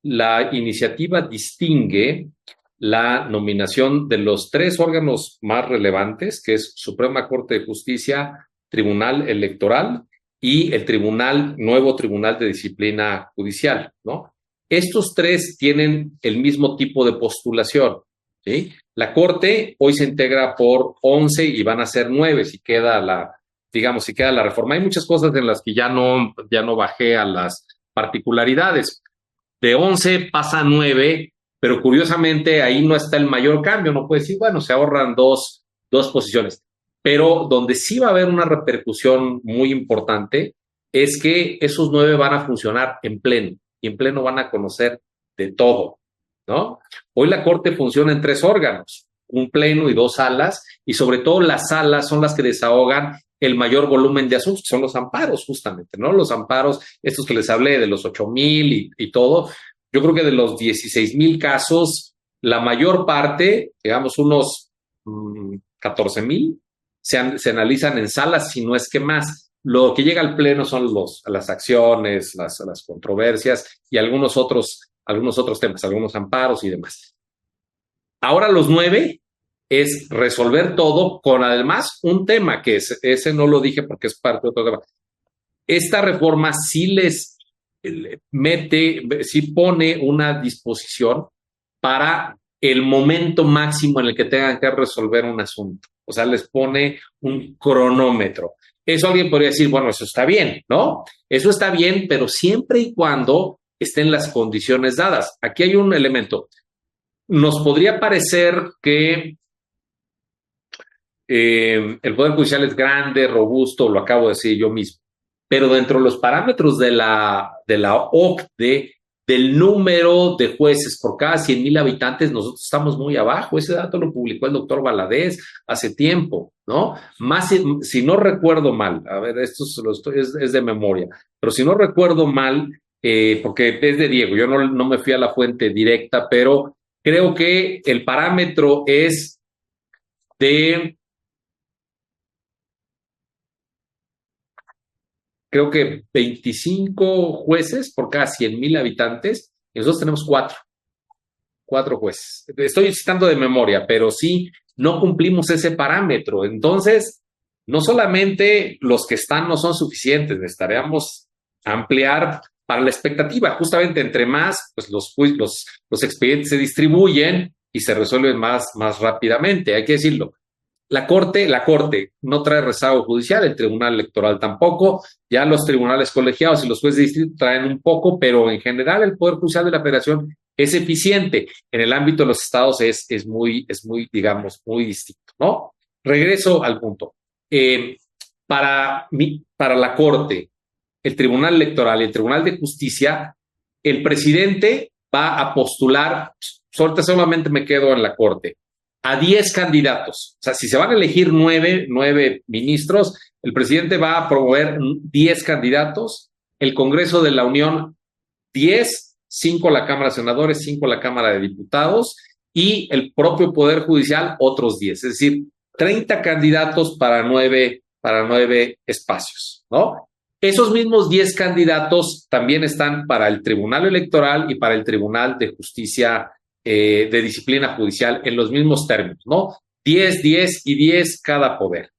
la iniciativa distingue la nominación de los 3 órganos más relevantes, que es Suprema Corte de Justicia, Tribunal Electoral y el nuevo Tribunal de Disciplina Judicial, ¿no? Estos 3 tienen el mismo tipo de postulación, ¿sí? La Corte hoy se integra por 11 y van a ser 9 si queda la reforma. Hay muchas cosas en las que ya no bajé a las particularidades. De 11 pasa a 9, pero curiosamente ahí no está el mayor cambio. No puede decir, bueno, se ahorran dos posiciones. Pero donde sí va a haber una repercusión muy importante es que esos 9 van a funcionar en pleno. Y en pleno van a conocer de todo, ¿no? Hoy la Corte funciona en 3 órganos, un pleno y 2 salas, y sobre todo las salas son las que desahogan el mayor volumen de asuntos, que son los amparos, justamente, ¿no? Los amparos, estos que les hablé de los 8,000 y todo. Yo creo que de los 16,000 casos, La mayor parte, digamos unos 14,000, se analizan en salas, si no es que más. Lo que llega al pleno son las acciones, las controversias y algunos otros temas, algunos amparos y demás. Ahora los 9 es resolver todo con además un tema que ese no lo dije porque es parte de otro tema. Esta reforma sí les sí pone una disposición para el momento máximo en el que tengan que resolver un asunto. O sea, les pone un cronómetro. Eso alguien podría decir, bueno, eso está bien, ¿no? Eso está bien, pero siempre y cuando estén las condiciones dadas. Aquí hay un elemento. Nos podría parecer que el Poder Judicial es grande, robusto, lo acabo de decir yo mismo, pero dentro de los parámetros de la OCDE, del número de jueces por cada 100,000 habitantes, nosotros estamos muy abajo. Ese dato lo publicó el doctor Valadez hace tiempo, ¿no? Más, si no recuerdo mal, a ver, esto es de memoria, pero si no recuerdo mal, porque es de Diego, yo no me fui a la fuente directa, pero creo que el parámetro es de, creo que 25 jueces por cada 100,000 habitantes, y nosotros tenemos 4 jueces. Estoy citando de memoria, pero sí, no cumplimos ese parámetro. Entonces, no solamente los que están no son suficientes, necesitaríamos ampliar para la expectativa. Justamente entre más, pues los expedientes se distribuyen y se resuelven más rápidamente, hay que decirlo. La corte no trae rezago judicial, el tribunal electoral tampoco, ya los tribunales colegiados y los jueces de distrito traen un poco, pero en general el Poder Judicial de la Federación es eficiente. En el ámbito de los estados es muy, digamos, muy distinto, ¿no? Regreso al punto. Para la corte, el tribunal electoral y el tribunal de justicia, el presidente va a postular, ahorita solamente me quedo en la corte, a 10 candidatos. O sea, si se van a elegir 9 ministros, el presidente va a promover 10 candidatos, el Congreso de la Unión 10, 5 la Cámara de Senadores, 5 la Cámara de Diputados y el propio Poder Judicial otros 10. Es decir, 30 candidatos para 9 espacios, ¿no? Esos mismos 10 candidatos también están para el Tribunal Electoral y para el Tribunal de Justicia de Disciplina Judicial en los mismos términos, ¿no? 10, 10 y 10 cada poder.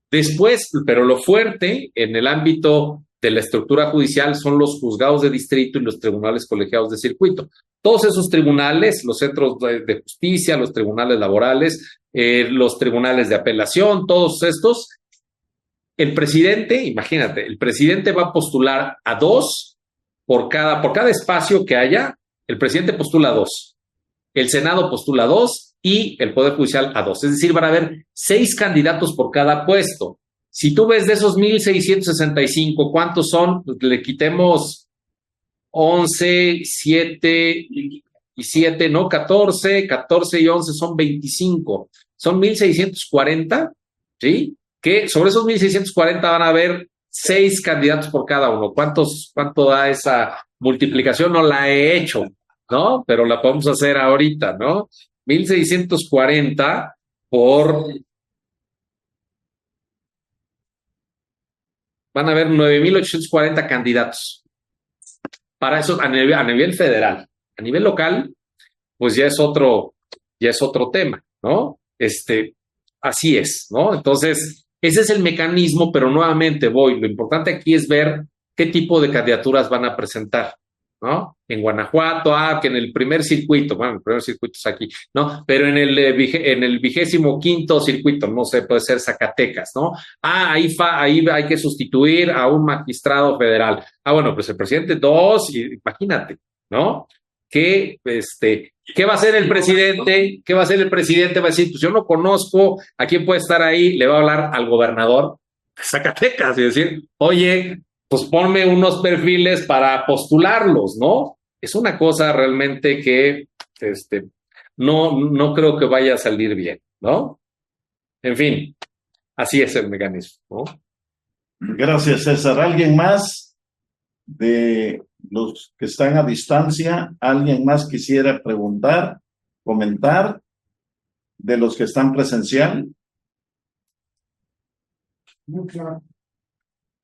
Después, pero lo fuerte en el ámbito de la estructura judicial son los juzgados de distrito y los tribunales colegiados de circuito. Todos esos tribunales, los centros de justicia, los tribunales laborales, los tribunales de apelación, todos estos, el presidente, imagínate, el presidente va a postular a 2 por cada espacio que haya, el presidente postula 2. El Senado postula 2 y el Poder Judicial a 2. Es decir, van a haber 6 candidatos por cada puesto. Si tú ves de esos 1,665, ¿cuántos son? Le quitemos 11, 7 y 7, ¿no? 14 y 11 son 25. Son 1,640, ¿sí? Que sobre esos 1,640 van a haber 6 candidatos por cada uno. ¿Cuánto da esa multiplicación? No la he hecho, ¿no? Pero la podemos hacer ahorita, ¿no? 1,640 van a haber 9,840 candidatos. Para eso a nivel federal. A nivel local, pues ya es otro tema, ¿no? Así es, ¿no? Entonces, ese es el mecanismo, pero nuevamente lo importante aquí es ver qué tipo de candidaturas van a presentar, ¿no? En Guanajuato, que en el primer circuito, bueno, el primer circuito es aquí, ¿no? Pero en el 25º circuito, no sé, puede ser Zacatecas, ¿no? Ahí hay que sustituir a un magistrado federal. Bueno, pues el presidente 2, imagínate, ¿no? ¿Qué va a hacer el presidente? ¿Qué va a hacer el presidente? Va a decir, pues yo no conozco a quién puede estar ahí, le va a hablar al gobernador de Zacatecas y decir, oye, pues ponme unos perfiles para postularlos, ¿no? Es una cosa realmente que no creo que vaya a salir bien, ¿no? En fin, así es el mecanismo, ¿no? Gracias, César. ¿Alguien más de los que están a distancia? ¿Alguien más quisiera preguntar? comentar de los que están presencial?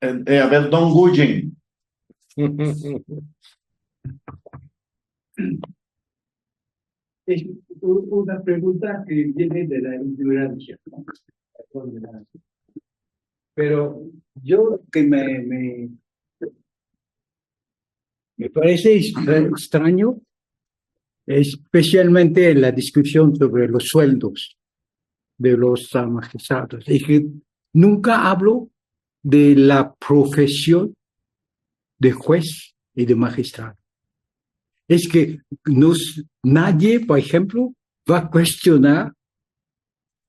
A ver, Don Guyen. Es una pregunta que viene de la ignorancia, ¿no? Pero yo que me parece extraño, especialmente en la discusión sobre los sueldos de los magistrados, es que nunca hablo de la profesión de juez y de magistrado. Es que nadie, por ejemplo, va a cuestionar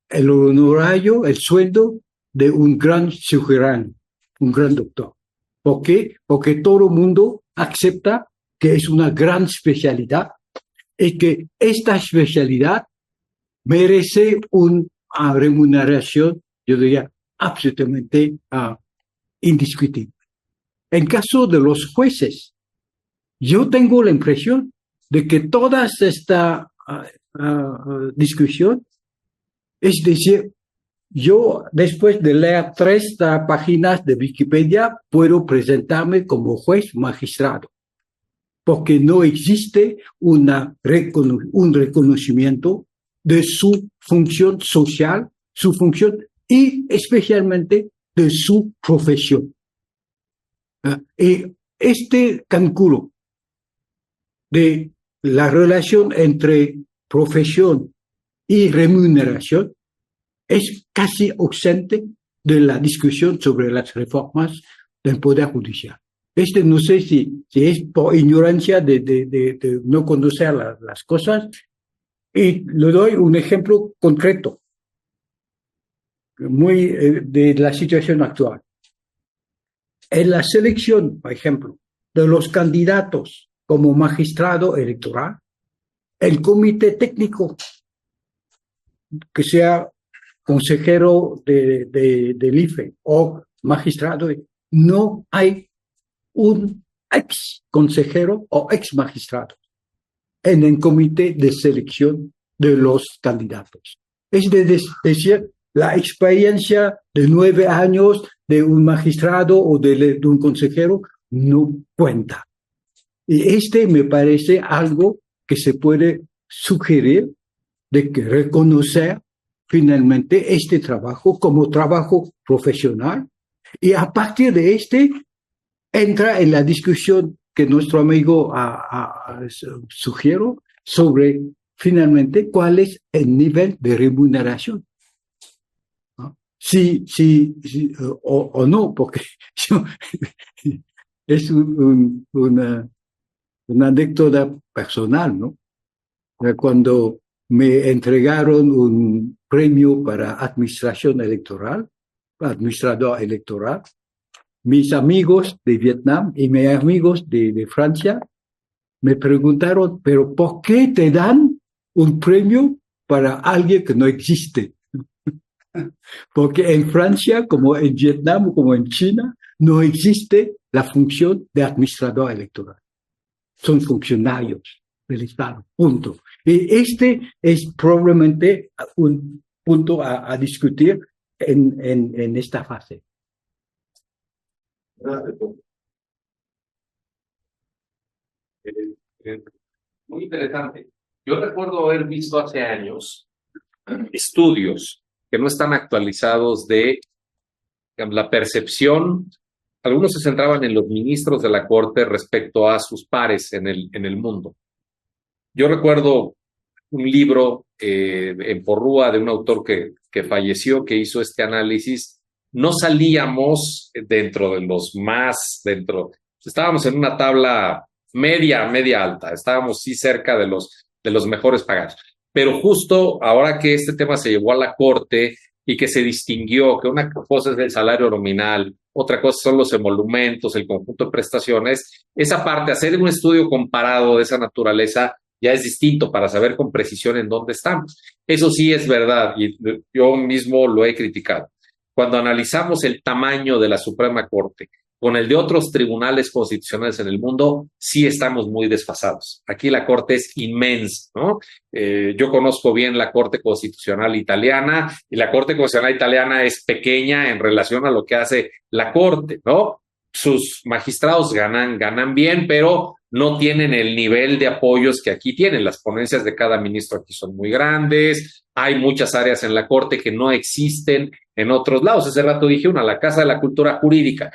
el honorario, el sueldo de un gran cirujano, un gran doctor. ¿Por qué? Porque todo el mundo acepta que es una gran especialidad y que esta especialidad merece una remuneración, yo diría, absolutamente indiscutible. En caso de los jueces, yo tengo la impresión de que toda esta discusión, es decir, yo después de leer 3 páginas de Wikipedia puedo presentarme como juez magistrado, porque no existe un reconocimiento de su función social, su función y especialmente de su profesión. Y este cálculo de la relación entre profesión y remuneración es casi ausente de la discusión sobre las reformas del Poder Judicial. No sé si es por ignorancia de no conocer las cosas, y le doy un ejemplo concreto muy de la situación actual. En la selección, por ejemplo, de los candidatos como magistrado electoral, el comité técnico, que sea consejero del IFE o magistrado, no hay un ex consejero o ex magistrado en el comité de selección de los candidatos. Es decir, la experiencia de 9 años de un magistrado o de un consejero no cuenta. Y me parece algo que se puede sugerir, de que reconocer finalmente este trabajo como trabajo profesional, y a partir de entra en la discusión que nuestro amigo sugiero sobre finalmente cuál es el nivel de remuneración. ¿No? Sí, o no, porque es una anécdota personal, ¿no? Cuando me entregaron un premio para administrador electoral, mis amigos de Vietnam y mis amigos de Francia me preguntaron, ¿pero por qué te dan un premio para alguien que no existe? Porque en Francia, como en Vietnam, como en China, no existe la función de administrador electoral. Son funcionarios del Estado, punto. Y es probablemente un punto a discutir en esta fase. Muy interesante. Yo recuerdo haber visto hace años estudios que no están actualizados de la percepción. Algunos se centraban en los ministros de la Corte respecto a sus pares en el mundo. Yo recuerdo un libro en Porrúa de un autor que falleció, que hizo este análisis. No salíamos dentro de los más, estábamos en una tabla media alta, estábamos sí cerca de los mejores pagados. Pero justo ahora que este tema se llevó a la Corte y que se distinguió que una cosa es el salario nominal, otra cosa son los emolumentos, el conjunto de prestaciones, esa parte, hacer un estudio comparado de esa naturaleza ya es distinto para saber con precisión en dónde estamos. Eso sí es verdad y yo mismo lo he criticado. Cuando analizamos el tamaño de la Suprema Corte con el de otros tribunales constitucionales en el mundo, sí estamos muy desfasados. Aquí la Corte es inmensa, ¿no? Yo conozco bien la Corte Constitucional italiana, y la Corte Constitucional italiana es pequeña en relación a lo que hace la Corte, ¿no? Sus magistrados ganan bien, pero no tienen el nivel de apoyos que aquí tienen. Las ponencias de cada ministro aquí son muy grandes, hay muchas áreas en la Corte que no existen en otros lados. Hace rato dije una, la Casa de la Cultura Jurídica,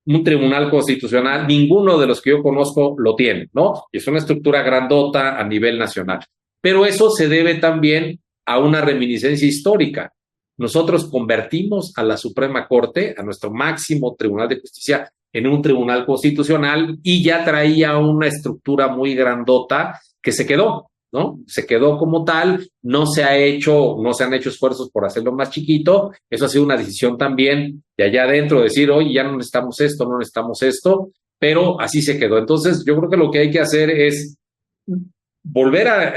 un tribunal constitucional, ninguno de los que yo conozco lo tiene, ¿no? Y es una estructura grandota a nivel nacional. Pero eso se debe también a una reminiscencia histórica. Nosotros convertimos a la Suprema Corte, a nuestro máximo Tribunal de Justicia, en un tribunal constitucional, y ya traía una estructura muy grandota que se quedó, ¿no? Se quedó como tal, no se han hecho esfuerzos por hacerlo más chiquito. Eso ha sido una decisión también de allá adentro, decir, oye, ya no necesitamos esto, pero así se quedó. Entonces, yo creo que lo que hay que hacer es volver a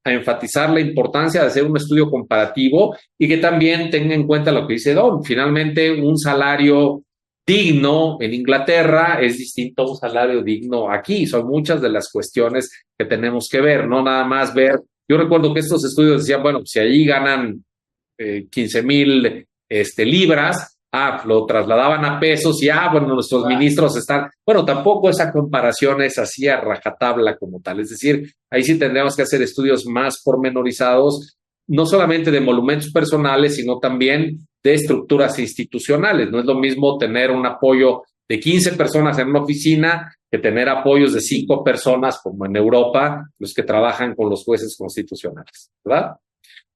enfatizar la importancia de hacer un estudio comparativo, y que también tenga en cuenta lo que dice Don. Finalmente, un salario digno en Inglaterra es distinto a un salario digno aquí. Son muchas de las cuestiones que tenemos que ver, no nada más ver. Yo recuerdo que estos estudios decían, bueno, si allí ganan 15,000 libras, lo trasladaban a pesos y, bueno, nuestros ministros están... Bueno, tampoco esa comparación es así a rajatabla como tal. Es decir, ahí sí tendríamos que hacer estudios más pormenorizados, no solamente de emolumentos personales, sino también de estructuras institucionales. No es lo mismo tener un apoyo de 15 personas en una oficina que tener apoyos de 5 personas, como en Europa, los que trabajan con los jueces constitucionales, ¿verdad?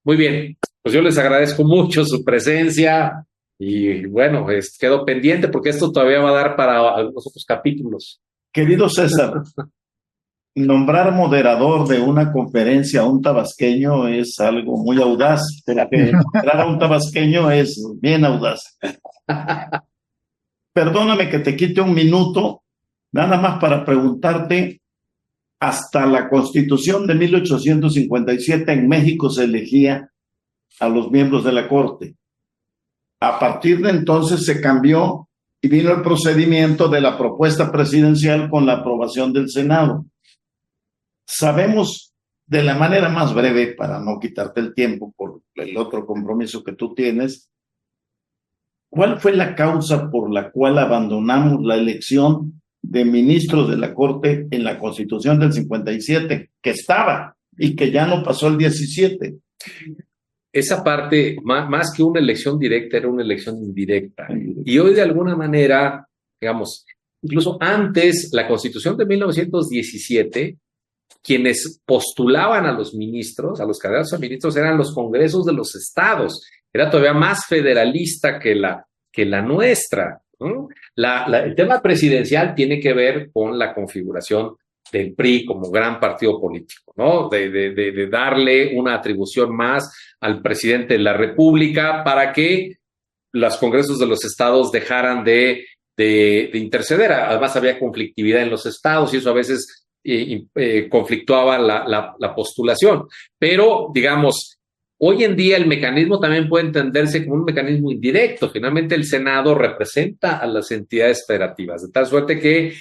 Muy bien, pues yo les agradezco mucho su presencia, y bueno, quedo pendiente porque esto todavía va a dar para algunos otros capítulos. Querido César, nombrar moderador de una conferencia a un tabasqueño es algo muy audaz, pero que nombrar a un tabasqueño es bien audaz. Perdóname que te quite un minuto, nada más para preguntarte, hasta la Constitución de 1857 en México se elegía a los miembros de la Corte. A partir de entonces se cambió y vino el procedimiento de la propuesta presidencial con la aprobación del Senado. Sabemos de la manera más breve, para no quitarte el tiempo por el otro compromiso que tú tienes, ¿cuál fue la causa por la cual abandonamos la elección de ministros de la Corte en la Constitución del 57, que estaba y que ya no pasó el 17? Esa parte, más que una elección directa, era una elección indirecta. Y hoy, de alguna manera, digamos, incluso antes, la Constitución de 1917, quienes postulaban a los ministros, a los candidatos a ministros, eran los congresos de los estados. Era todavía más federalista que la nuestra, ¿no? El tema presidencial tiene que ver con la configuración del PRI como gran partido político, ¿no? De darle una atribución más al presidente de la República para que los congresos de los estados dejaran de interceder. Además, había conflictividad en los estados y eso a veces conflictuaba la postulación. Pero, digamos, hoy en día el mecanismo también puede entenderse como un mecanismo indirecto. Finalmente, el Senado representa a las entidades federativas, de tal suerte que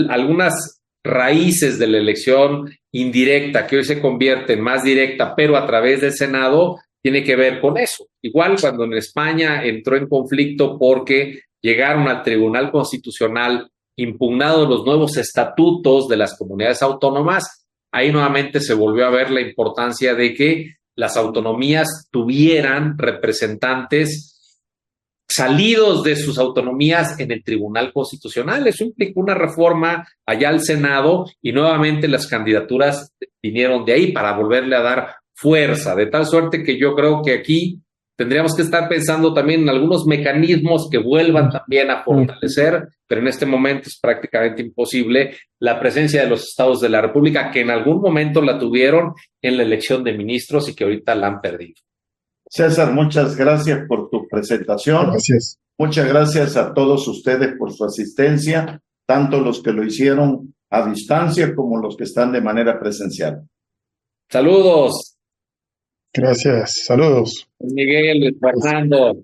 algunas raíces de la elección indirecta, que hoy se convierte en más directa, pero a través del Senado, tiene que ver con eso. Igual cuando en España entró en conflicto porque llegaron al Tribunal Constitucional impugnados los nuevos estatutos de las comunidades autónomas, ahí nuevamente se volvió a ver la importancia de que las autonomías tuvieran representantes salidos de sus autonomías en el Tribunal Constitucional. Eso implicó una reforma allá al Senado y nuevamente las candidaturas vinieron de ahí para volverle a dar fuerza, de tal suerte que yo creo que aquí tendríamos que estar pensando también en algunos mecanismos que vuelvan también a fortalecer, pero en este momento es prácticamente imposible la presencia de los estados de la República, que en algún momento la tuvieron en la elección de ministros y que ahorita la han perdido. César, muchas gracias por tu presentación. Gracias. Muchas gracias a todos ustedes por su asistencia, tanto los que lo hicieron a distancia como los que están de manera presencial. Saludos. Gracias. Saludos. Miguel, Fernando,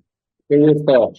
qué gusto.